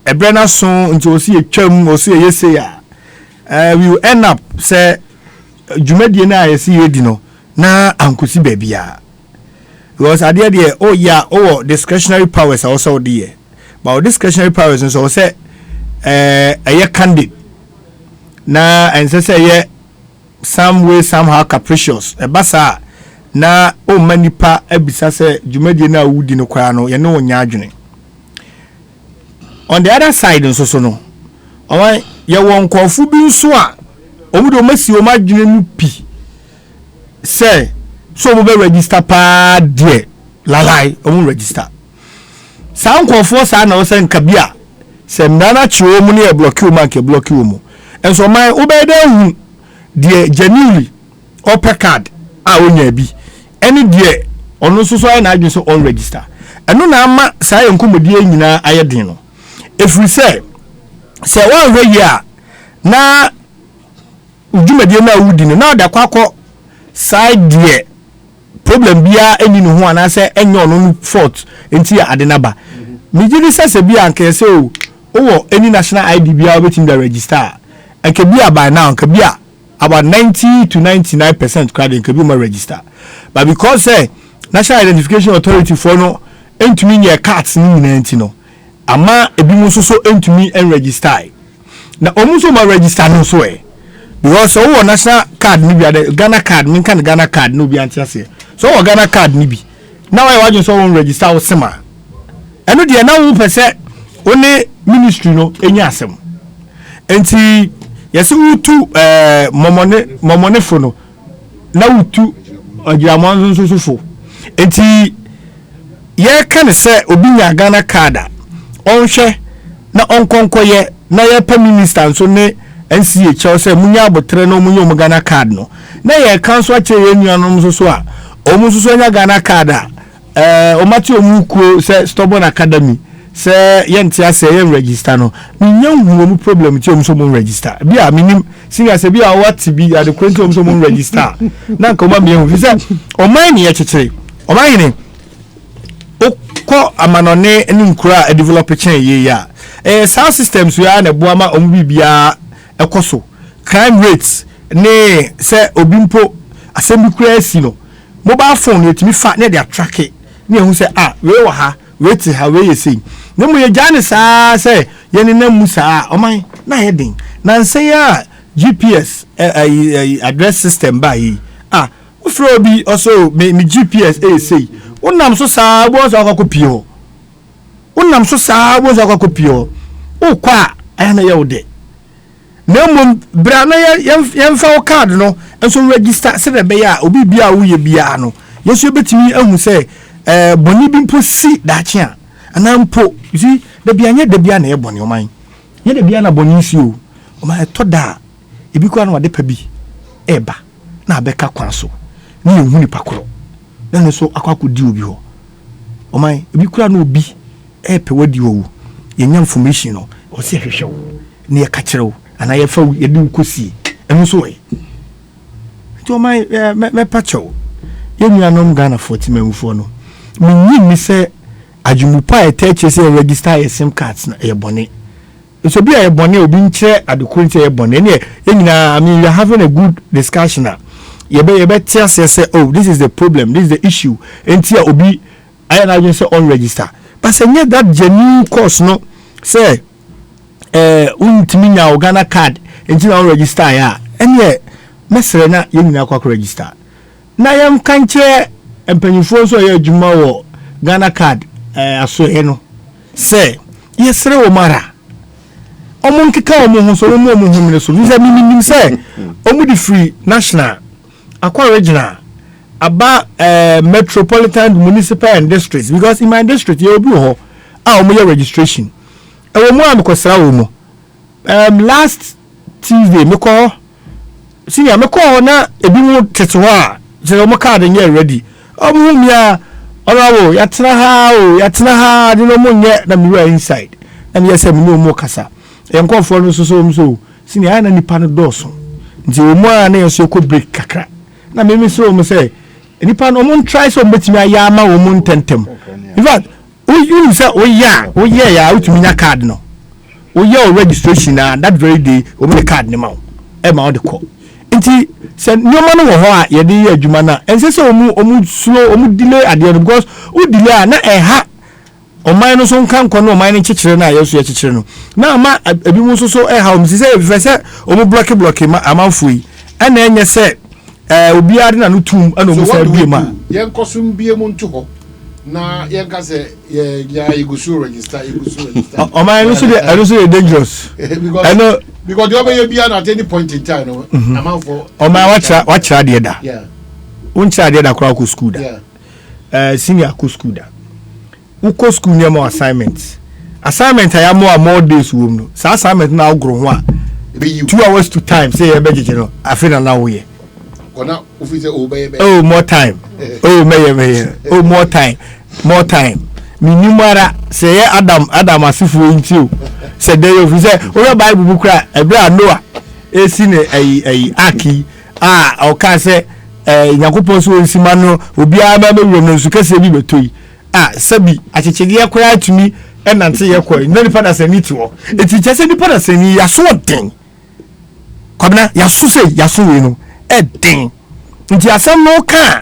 ebrena so nti o si etwam o si ye say we will end up say dwumadie na yesi yedi no na ankosi babia because ade de oh yeah oh discretionary powers also there but discretionary powers so say a candidate na and say some way somehow capricious e basa na o manipa abisa say dwumadie na wudi no kwa no ye no nya adwene on the other side nso so no owan ye won kofu bi nso a omudo masi o madwene no pi say so mo be register pa de lalai omu register sa nkofu sa na o say nka bia se mnana chiwo mu ne e block you man ke block you mu enso man o be da hu de genuinely upper card a onya bi eni de ono so so na adwene so on register eno na ama sa yenkomodie nyina ayedin no efri say one way ya na udwumadie na wudi no na da kwakọ side there problem bia eni no ho ana say enye ono no fault enti ya ade naba mi gidi say bia anka say o any national ID bia wetin da register anka bia by now anka bia about 90 to 99% credit anka bia ma register but because say national identification authority for no entumi nye cards ni nyina enti no ama ebi mu so entumi en register na omuso ma register no so because so national card ni bi Ghana card min kan Ghana card no bi antiase so Ghana card ni bi na why wajun so won register o sema eno de na wo pese oni ministry no enya asem enti yesi utu momone fo no na utu agiamon so fo enti ye kan se obi nya Ghana card onhwe na onkonkoye na ye pa minister nso ne NCA Chelsea munya abotre no munya Ghana card no na ye kanso ache ye nuanom so a omu so nya Ghana card a o mati omukuo se stubborn academy se ye ntia se ye register no minya hu omu problem ti omu so mo register bia minim singa se bia what bi ade kwento omu so mo register na nka o ma me hu se o man ne ye chechire o man ne ko amanone ni nkura a develop chain ye ya sound systems we are na boama ombibia ekoso crime rates ne se obimpo asemi kura asi no mobile phone yetimi fa ne dia track ne hu se we wa ha we ti ha we yesi ne mu ye jane sa se ye ne namu sa oman na ye din na nse ya GPS address system ba yi ufro bi also me GPS say unam so saa bo so akopio unam so saa bo so akopio o kwa ayana ye wode na mum bra na yemfa o card no enso register se be ya obi bia wo ye bia no yeso betimi ahu se boni bi mpo si dachi a anampo you see da bia nya da bia na ye boni o man ye da bia na boni si o ma to da ebi kwa na wade pa bi eba na abeka kwa so ni ehunu ni pakoro na so akwakodi obi ho o man ebi kura na obi pe wadi wo yenya information no o se hwehwe wo ne ye ka kirewo ana ye fa ye di kosi eno so we to man me pacho ye nuanom Ghana 40 memfo no minyi mi se adwumupa eteche se register ye sim cards na ye bone so bia ye bone obi nche adekunte ye bone ne ye nyina I mean we are having a good discussion now. You better say, oh, this is the problem, this is the issue. Until obi, I just say on register. But say that genuine course, no, say, untiminya Ghana card until on register ya. And yet, mesre na yeni kwa register. Na yam kanche empenyifo so ye juma wo Ghana card aso eno. Say, yesre wo mara. Omo nkeka omo ho so omo ho mine so. Nza minim say, omo di free national Akwa regional about metropolitan municipal and districts because in my district you be ho your registration e mo am kwasra wo mo last Tuesday me call senior me call na ebi mu tete ho a je mo card nye ready omo mia orawo ya tena ha de no mo nye na me were inside and yes me no mo kasa e nko for no so senior na nipa no doso nti wo mo a na yeso ko break kakra na me so mo say nipa no mo try so betimi ayama wo mo ntentem in fact you say oh yeah ya utumi nya card no oh yeah registration na that very day wo me card ni ma e ma o de call nti sɛ nneɛma no wɔ hɔ a yɛde yɛ adwuma no a ɛnsɛ sɛ ɔmu slow ɔmu delay adeɛ no because wo delay a na ɛha ɔman no so nka nkɔ no ɔman no kyekyere no a yɛso yɛkyekyere no na ama ebi mu nso so ɛha ɔmu sɛ ɛfɛ sɛ ɔmu blɔke ma amanfo yi ɛna ɛnyɛ sɛ obiara de na no tum ɛna ɔmu sɛ bie ma yɛnkɔ so mbie mu nto hɔ na yɛnka sɛ yɛgusu register ɔman no so de ɛno so yɛ dangerous ɛno because the other be at any point in time no amount for ɔman wakyerɛ adeɛ da wonkyerɛ adeɛ da koraa kɔ school da senior kɔ school da wokɔ school ne ma assignment a yɛamo a more days wom no saa assignment no awogoro ho a 2 hours to time sɛ yɛbɛgyegye no afei na na woyɛ oh more time oh mɛyɛ oh more time minim ara sɛ yɛ adam asifoɔ nti o sɛ dɛ yɛ ofiri sɛ wɔyɛ bible book kora ɛberɛ a noa ɛsi ne ayi aki a ɔka sɛ nyankopɔn so ɔnsi ma no obiara bɛbɛwuram no nsu kɛseɛ bi bɛtɔ yi a sɛbi akyekyedeɛ koraa atumi ɛnante yɛkɔ na nipa da sani te hɔ ɛti kyɛ sɛ nipa da sani yaso ɔden kwabena yaso sɛ yaso wei no ɛden nti asɛm no ka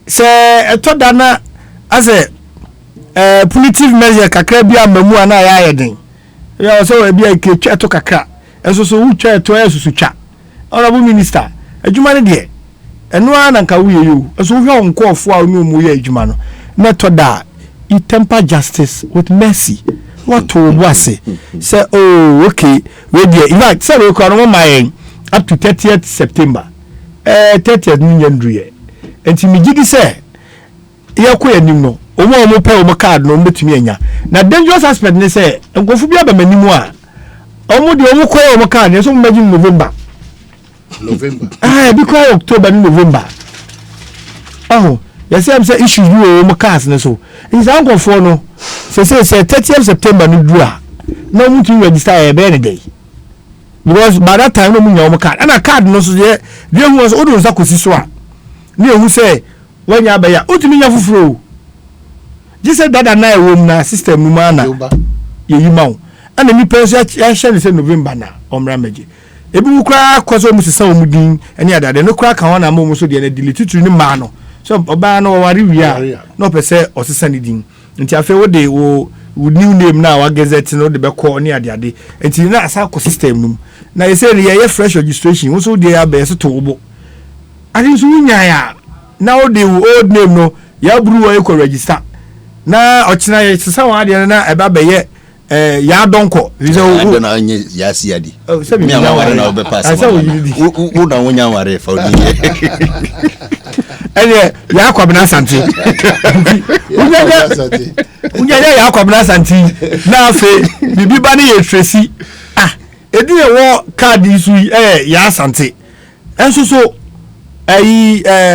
sɛ ɛtɔ da na asɛ punitive measure kakra bi amamu ana yɛ den ya sɛ wɔ bi a ketwa to kakra ɛso so wutwa to ɛso so twa honorable minister adwuma ne deɛ ɛno ana nka wo yɛ yo ɛso hwɛ wo nkɔɔfo a no mu yɛ adwuma no na to da I temper justice with mercy what to ase say oh okay we there in fact say we ko no my up to 30th September 30th ni nyandruye enti mi gidi say yɛkɔ anim no omo pɛ omo card no mbetumi anya na dangerous aspect ne say nkofu bi aba manimu a omo de omo kɔ omo card ne so mo imagine November because October ni November oh yes am say issues bi omo cards ne so in san nkofo no say 30th September no do a na omo to register e be any day because by that time no mo nya omo card and a card no so dey hu so odo nsa kosi so a ne ehu say when ya baya utumi nya fufuro jise dada na ewom na system mu na ye yimawo ana ni penso ya hye ne se November na omra meje ebi wukra kwaso mu sesa omudin ene adade no kra ka wana mo so de na delete tuturu ni ma no so oba na wari wia no pese osesa ni din nti afa wo de wo new name na wa gazette no de be call ni ade nti na asa ko system num na ye say ye fresh registration wo so de ya be so to wo ade so nya ya na o de old name no ya buru wa eco register na ochina ye sesa wa de na eba be ye ya donko so na anye ya si adi mi amaware na obe pass wo na wonya ware fa odi ele ya kwabena santi unya ya kwabena santi na afe bibi ba ne ye tresi edi e wo card isu ya santi enso so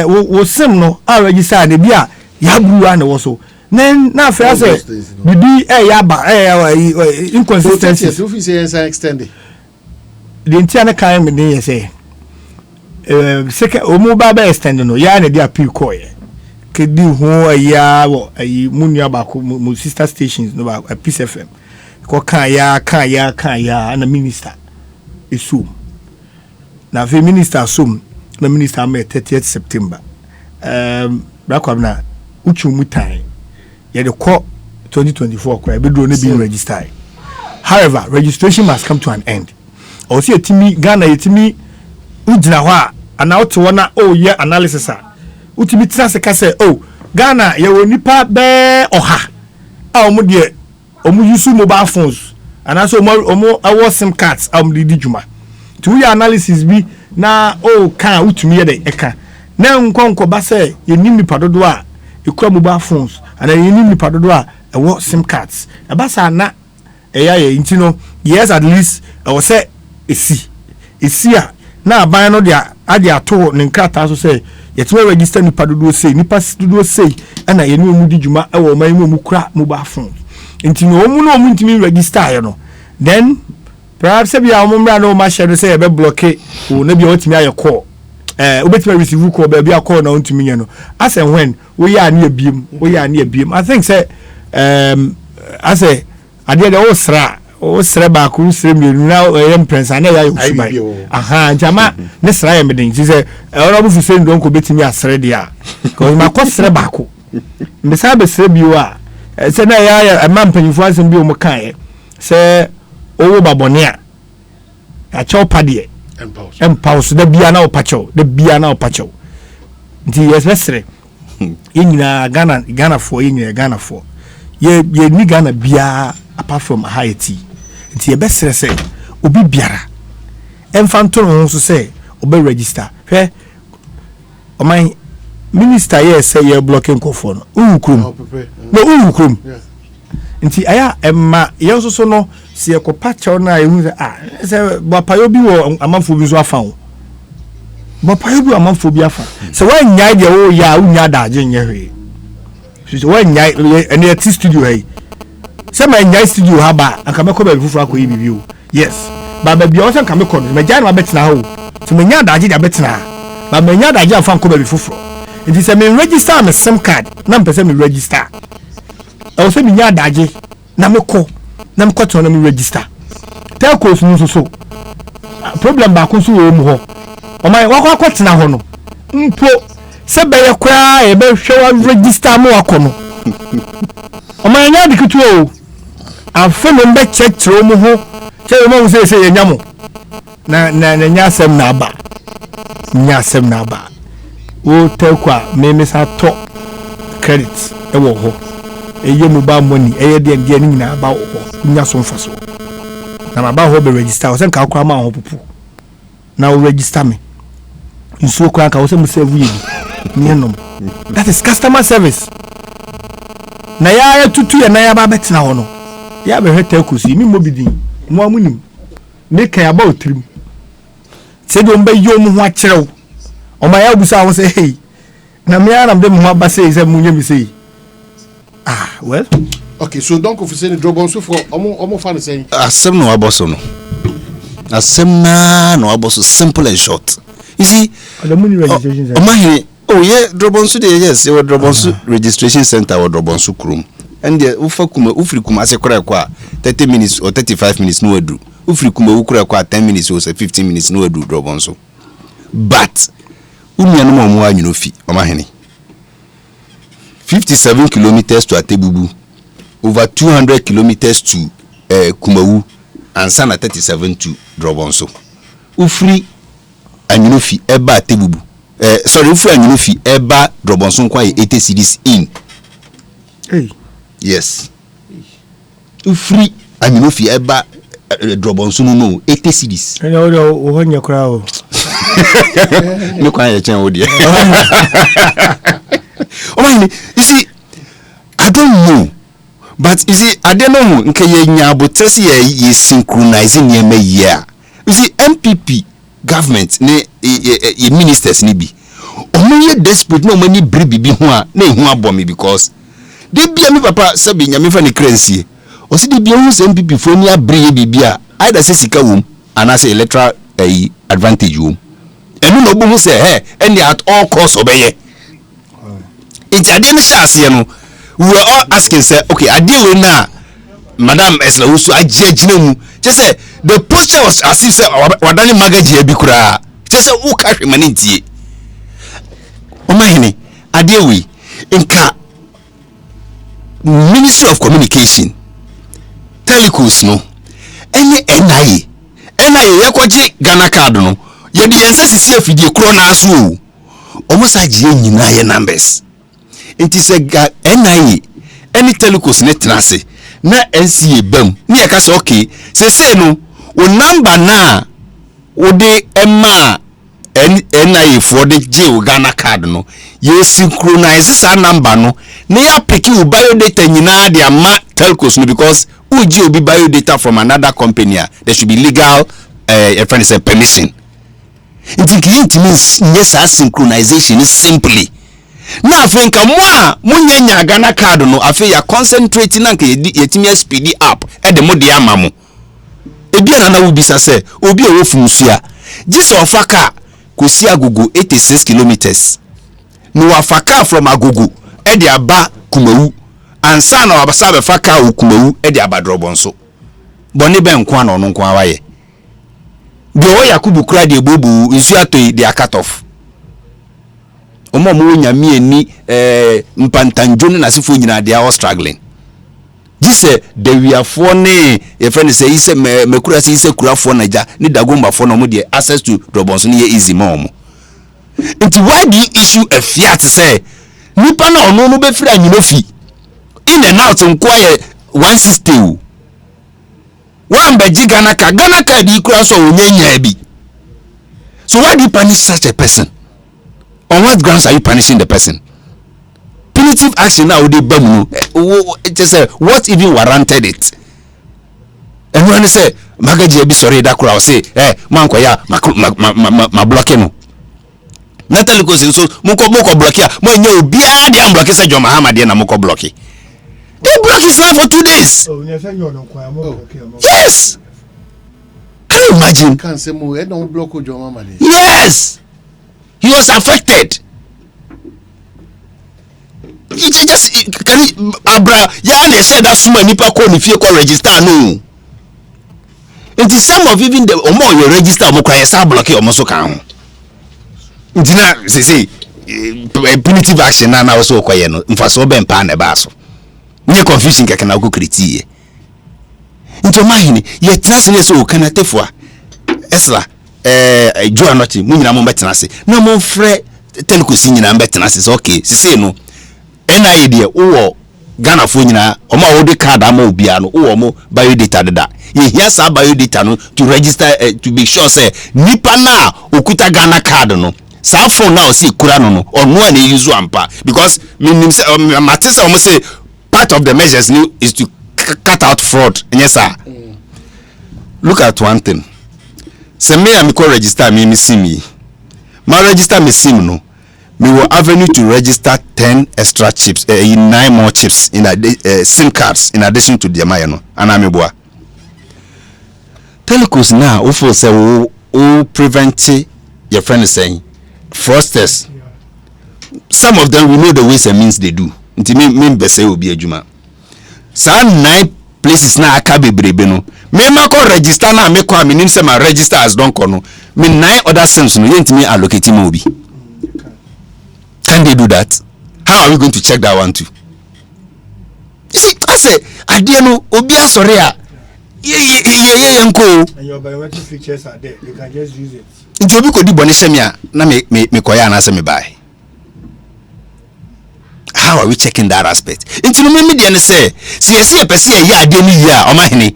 wo sim no a register de bia ya buru ana wo so na afia say bibi ya ba inconsistency so fi say extend the entire kind me dey say second omo ba extend no ya na dey appeal call kedi ho ya wo munua ba ko mu sister stations no ba Peace FM ko kan ya na minister esum na fe minister sum na minister am 30th September brakwamna uchu mutai ye de ko 2024 kwa be do na be register. However, registration must come to an end. O see etimi Ghana etimi ugina ho a ana oto wona o ye analysis a utimi tira se ka say oh Ghana ye woni pa be oha a omo de omo use mobile phones ana so omo awo sim cards am di djuma to your analysis bi na o kan utumi ye de eka na nkonko ba say ye nim nipa dodo a ekura mobile phones ana ye nim nipa dodo a ewo sim cards e ba sa na eya ye intino yes at least o say esi a na aban no dia ade ato ne nkrata so say yetwe register nipa dodo say nipa dodo say ana ye no mu di djuma e wo man mu kura mobile phone intino omu no omu ntimi register ye no then perhaps if you are mumra no ma share say e be block o na bia otimi aye call obetimi receive call be bia call na ontimi nya no as and when we ya na ebiem I think say I say ade de o sra o sere ba ku sere mienu na e prensa na ya yusubai aha jama ne sere ya medin ti se ora bu fuse ndo ko betimi asere dia ko ma ko sere ba ku me sa be sere bi wa se na ya amampanyifo asem bi o mo kan se owo babone a chaw padie empause da bia na opacho da bia na opacho nti yesere yinyina Ghana for yinyina Ghana for ye ni Ghana bia apart from Haiti nti ye besere say obi biara emfanto no so say obe register hwe o man minister ye say ye blocking kofo no ukrum no ukrum nti aya emma ye so no se ye kopacho na ehu say bopayo bi wo amanfo bi so afa wo bopayo bi amanfo bi afa se wan nyai de wo ya unya daje nye hwe so wan nyai ene ati studio hey se ma nyai studio ha ba aka meko ba fufu akoyi bibi o yes ba ba bi o se nka meko no ma jai na betina ha o so ma nya daje da betina ba ma nya daje afa nko ba fufu nti se me register me sim card na mpese me register o se me nya daje na meko to na me register telco so problem ba ko so wo mu ho o mai wa kwa tena ho no mpo se be ye kwa e be hwe wa register mo akono o mai nya dikutu o afa no mbe check mu ho che mo se ye nyamo na nya sem na aba o telco me sa to credit e wo ho e ye mu ba money e ye de ni nyina ba wo ho nya so mfaso na ma ba ho be register o se nka akwa ma ho pupu na o register me nso kwa ka o se mu save yi nyenom that is customer service na ya tutu ya na ya ba betina ho no ya be hwete akusi mi mo bidin mo amunim me kan ya ba otrim se do mba yo mu ho a kirew o ma ya busa ho se hey na me aram de mu ho ba se mu nyemi se well okay so donc vous savez drobon so for omo fan say asem no aboso no asem na no aboso simple and short you see the money registration center yeah drobon so dey yes we drobon so registration center or drobon so krum and the ufiri kuma ase kora kwa 30 minutes or 35 minutes no adu ufiri kuma ukura kwa 10 minutes or 15 minutes no adu drobon so but unia no mo anyu fi omahene 57 kilometers to Atebubu, over 200 kilometers to Kumawu, and Sana 37 to Drobonso. Ufri Anyunofi Eba Atebubu. Sorry, Ufri Anyunofi Eba Drobonso kwa 80 cities in. Hey. Yes. Ufri Anyunofi Eba Drobonso no 80 cities. Ohonya krao. No kwa ya chen odi. You see, I don't know, but you see, I don't know. Nke ye nyabo tresi ye synchronizing ye me year. You see, MPP government ne ye ministers ni bi. Omo ye desperate no many bribi bi ho a na ehu abomi because de bia me papa sabi nyame fa ne kransie. O si de bia hu se MPP fo ni abre bibia either se sika wom anase electoral advantage wom. Enu no bo se any at all cost obeye. It's a dinner chance, you know. We were all asking, say, okay, I deal with now, Madam Esla, who's I judge no. Just say the posture was as if say, Wadani Magaji Bikura. Just say, who carry manity? Omahini, I deal with Inka Ministry of Communication, Telecos, no, any NIA, Yakoji Ghana card, no, yet the ancestors if you crona so almost like Yen numbers. It is a NIA any telecos net trance na NCA bam ni e ka say okay say no o number na o de emma NIA for the J Ghana card no ye synchronize sa number no na ya pick you biodata nyina de ama telcos no because uji obi biodata from another company there should be legal permission. It means yes synchronization is simply na afenka mo a munyanya Ghana card no afi ya concentrate na nke yetimi speed up e de mo de ama mo ebia na ubisa se obi e wofunsia gise ofaka kosi agogo 86 kilometers no afaka from agogo e de aba Kumawu ansa na abasa be faka Kumawu e de aba Drobonso boni ben kwa no no kwa waye de o yakubu kura de bobu nsu atoi de cut off omo mo nyame ani mpantanjo ne nasefo nyina de are struggling dise de wiafo ne ye friend say ise mekura say ise kurafo na ja ne dagombafo no mo de access to drobonso ne ye easy mom nti why do you issue a fiat say nipa na ono no be free anyino fi in and out nko ye 160 one be Ghana ka di kura so onyanya bi. So why do you punish such a person? On what grounds are you punishing the person? Punitive action now they bam just say what even warranted it? And when they say magaji be sorry that kura say man ko ya ma block no. Natali ko so moko block ya mo nya obi a dey block say John Mahama dey na moko block. They block his life for 2 days. Yes. Can you imagine? Can't say more. Don't block your mama. Yes. He was affected. He just can Abra. Yeah, they said that so many people call if you call register no. It is some of even the more you register more cry start block your muscle can. Dina say punitive action na also call no. Mfaso be mpa na ba so. Nye confusion keke na go kriti nto mahini ye trase ne so kanatefua esla jo anoti mu nyina mo betena se na mo frɛ telekosi nyina betena se okay sisi no NIA de wo Ghana fo nyina o ma wo de card ama obia no wo mo biodata dada ye hia sa biodata no to register to be sure say nipa na okuta Ghana card no sa phone na o si kura no ono na use ampa because minim say matisa o mo say part of the measures new is to cut out fraud. Yes, sir. Look at one thing. Say me am call register me see me. My register me sim no. Me will avenue to register 10 extra chips, 9 more chips in SIM cards in addition to the no. And I'm boa. Telecos now offer say o prevent your friend is saying fraudsters. Some of them we know the ways and means they do. Nti me bese obi adwuma sa 9 places na aka bebrebe no me ma ko register na me ko aminim se ma register as don ko no me 9 other sims no yentimi allocate me obi. Can they do that? How are we going to check that one too? You see, I say idea no obi asore a ye nko and your biometric features are there, you can just use it. Nti obi ko di boni semia na me koya na se me buy. How are we checking that aspect? Into no me dey say see a person ya ade ni ya o ma hene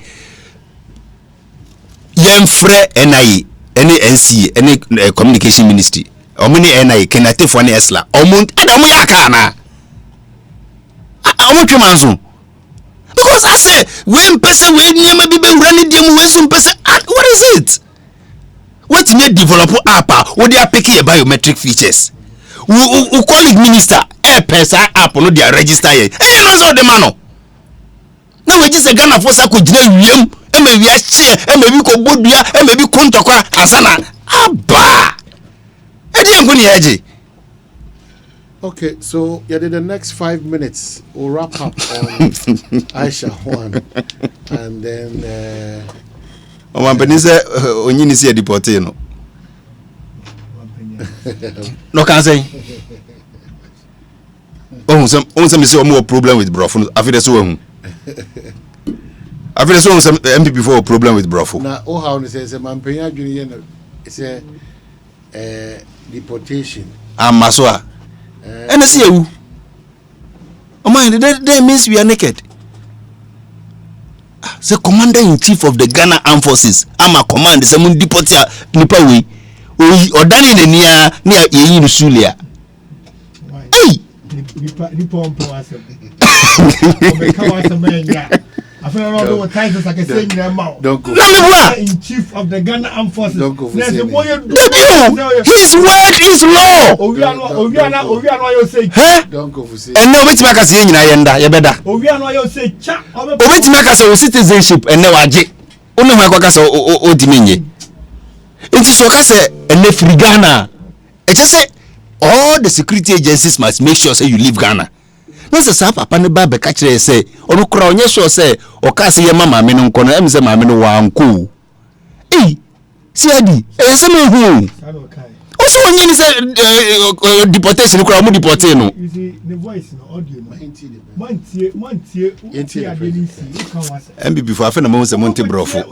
yemfre NIA any NCA any communication ministry o mo ni NIA kenate fo na esla o mo ya ka na o mo twemanso because I say when person we niam bi be wura ni dem we so person what is it what me develop app we dey pick your biometric features we colleague minister pesa app no dia register ye no so de mano na we just Ghana for sa ko gina wiem e ma wi ahye e ma bi ko bodua e ma bi ko ntokwa asana aba e dey nguni yaje. Okay, so yeah, the next 5 minutes we'll wrap up on Aisha one and then o man penise onyini se deporte no no can say oh some me say more problem with brofo after so hu after so some MPP before problem with brofo na o how say man penya adwene ye no say deportation amaso a and see you oh man that means we are naked. The commander in chief of the Ghana Armed Forces ama command say mun deport ya nipa we odani ne nia ye yin sulia hey nipa ompo asem o be ka wa sem ya after all the times like say nyina ma don't go in chief of the Ghana Armed Forces don't go his word is law owi ana yo say don't go for say and now wetin make us nyina ye nda ye beda owi ana yo say cha wetin make us o citizenship and now age onu ho akwa say o di menye it is so ka say and free Ghana it just say all the security agencies must make sure say you leave Ghana. no say sa papa ne ba be ka kire say onu kura onye sure say o ka say ye mama me no nko no em say mama me no wa nko si adi e say me hu o so onye ni say deportation kura mu deportation no you see the voice no audio no mantie adenisi you can was MB before afa na mo say monte brofo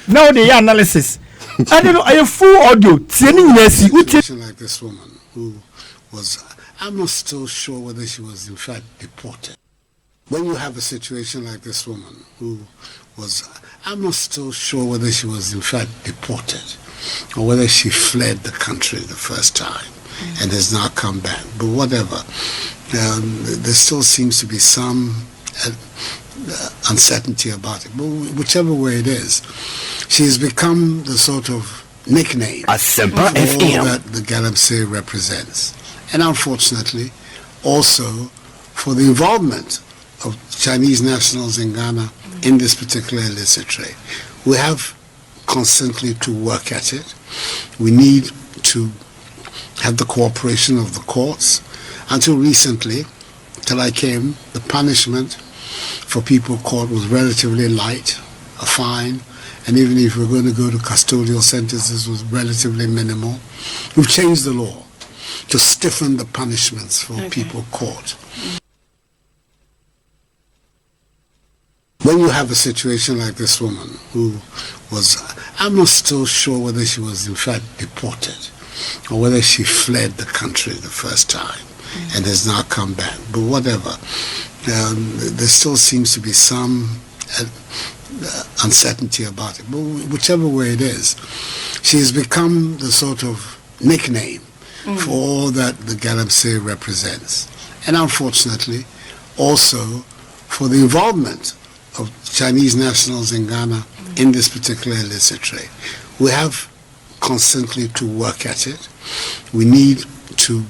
now the analysis I don't know a full audio situation like this woman who was I'm not still sure whether she was in fact deported. When you have a situation like this woman who was I'm not still sure whether she was in fact deported or whether she fled the country the first time and has now come back. But whatever, there still seems to be some uncertainty about it. But whichever way it is, she has become the sort of nickname for all that the Galamsey represents. And unfortunately, also for the involvement of Chinese nationals in Ghana in this particular illicit trade. We have constantly to work at it. We need to have the cooperation of the courts. Until recently, till I came, the punishment for people caught was relatively light, a fine, and even if we're going to go to custodial sentences was relatively minimal. We've changed the law to stiffen the punishments for people caught. When you have a situation like this woman who was, I'm not still sure whether she was in fact deported or whether she fled the country the first time and has now come back. But whatever, there still seems to be some uncertainty about it. But whichever way it is, she has become the sort of nickname for all that the Galamsey represents. And unfortunately, also for the involvement of Chinese nationals in Ghana in this particular illicit trade. We have constantly to work at it. We need to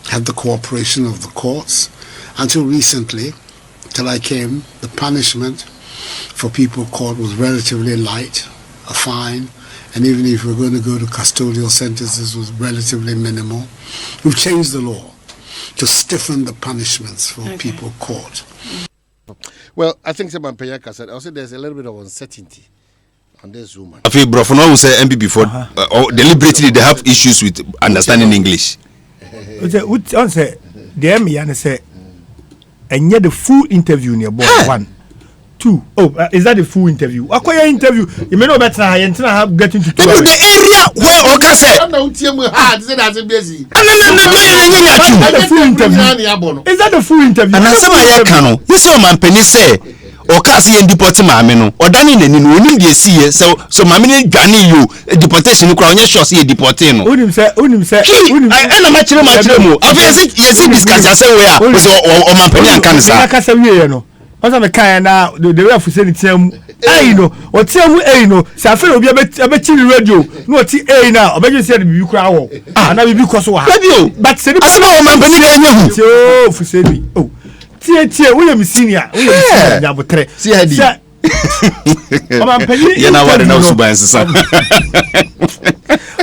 have the cooperation of the courts. Until recently, till I came, the punishment for people caught was relatively light, a fine, and even if we're going to go to custodial sentences was relatively minimal. We've changed the law to stiffen the punishments for people caught. Well, I think Saban Payaka said also there's a little bit of uncertainty on this woman. I feel Brofono will say MB before or deliberately they have issues with understanding English. What say the MB say and yet the full interview near boy 1 2 is that the full interview? Acquire interview you may know better I have getting to the area where Oka said no busy. The full interview. Is that the full interview? And as I can you say man penny say Oka say deport mama no or dani nani no onim dey see so mama no dwane you deportation kura onye sure say deporting no onim say I na machire mo afia say discuss say we are so o man penny an kan sa aka say we no once me kan na the way of say tiam no o tiam no say afere obi abechiri radio no o ti na obeje say bibi kura wo na bibi koso wa but say asema o man penny kan hu o fuseni tie we am senior nyabotre see hadi o man penny ya na ware na suban sisa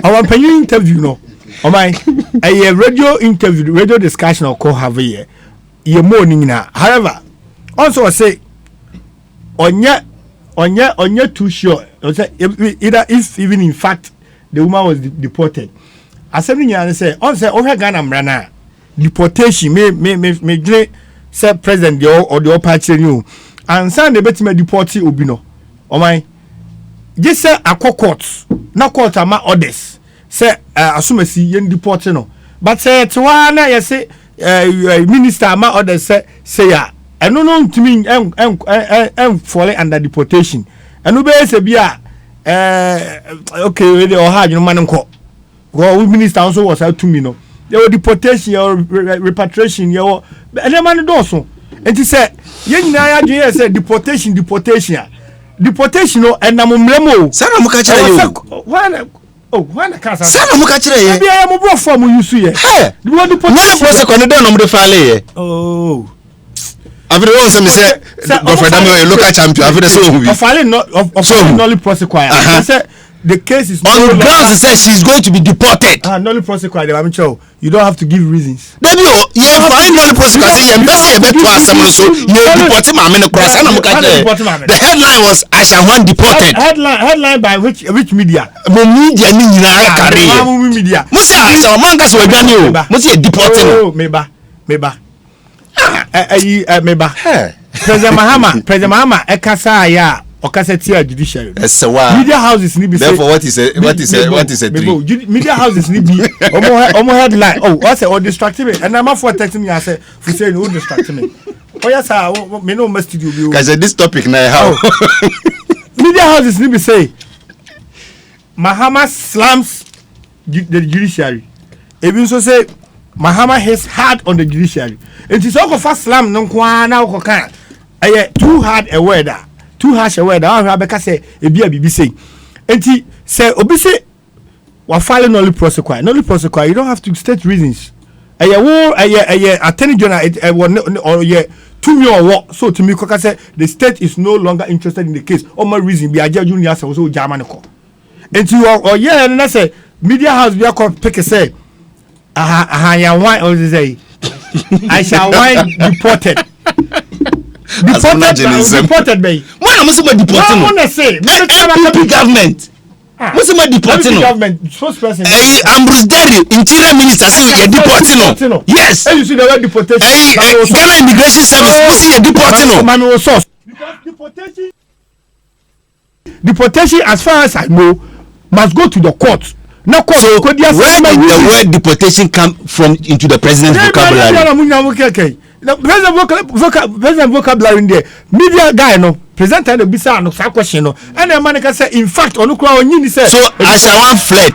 o man penny interview no o man a radio interview radio discussion or call have here ye morning na however also say onya too sure either if even in fact the woman was deported assembly nyana say on say o Ghana mrana deportation me say president or the party new and say na betima deport obi no o man just say court na court ama orders say asumasi yen deport no but say twa na ye say minister ama orders say ya eno no ntimi fall under deportation eno be say bia okay we dey hard no man nko go minister also was out to me no your deportation your repatriation your ene man do so enti say ye nyina ya dwen say deportation no enam mremo sana muka kire you wana kasa sana muka kire ye bia ya mo bro form use ye the deportation na process kono don no de file ye after one say go for them a local champion after so we of filing not of only prosecutor say the case is on grounds it says she's going to be deported. Nolly prosecutor I'm sure you don't have to give reasons. Then you find Nolly prosecutor say you best be to asem so you deport maame no cross na muka the headline was Ashawan deported. Headline by which media? Mo media ni nyina carry. Media. Mo say Ashawan man ka so adwane o. Mo say deported. Oh meba. Meba. President Mahama ekasa ya okasa tia judiciary. Media houses ni be say. Therefore what is a three? Media houses ni be omo headline. Oh, what's it? Or distracting me. And I'm for texting me. I say, for saying who distracting me. Oh yes, me no must studio. Because this topic now how media houses ni be say Mahama slams the judiciary. Even so say Mahama hits hard on the judiciary. It is all for slam no kwa na ko kan. Too hard a word. Too harsh a word. I have say e bia bibi say. Enti say obi say wa file Nolly prosecutor. Nolly prosecutor you don't have to state reasons. Attorney general or 2 million or what so to me ko say the state is no longer interested in the case. Or my reason be aja junior say so German ko. Enti or yeah na say media house be ko pick say ya why or say I shall why deported. Deported by. Why am I deporting? I want to say MPP government. What's my deporting? Government spokesperson. Ambrose Derry, Interior Minister, say you're deporting. Yes. Hey, you see the word deportation. Ghana Immigration Service, what's your deporting? Because deportation, as far as I know, must go to the court. No court. So where did the word deportation come from into the president's vocabulary? The president vocabulary in there. Media guy no present and bisa no question no. And the man can say in fact on say. So Ashawan fled.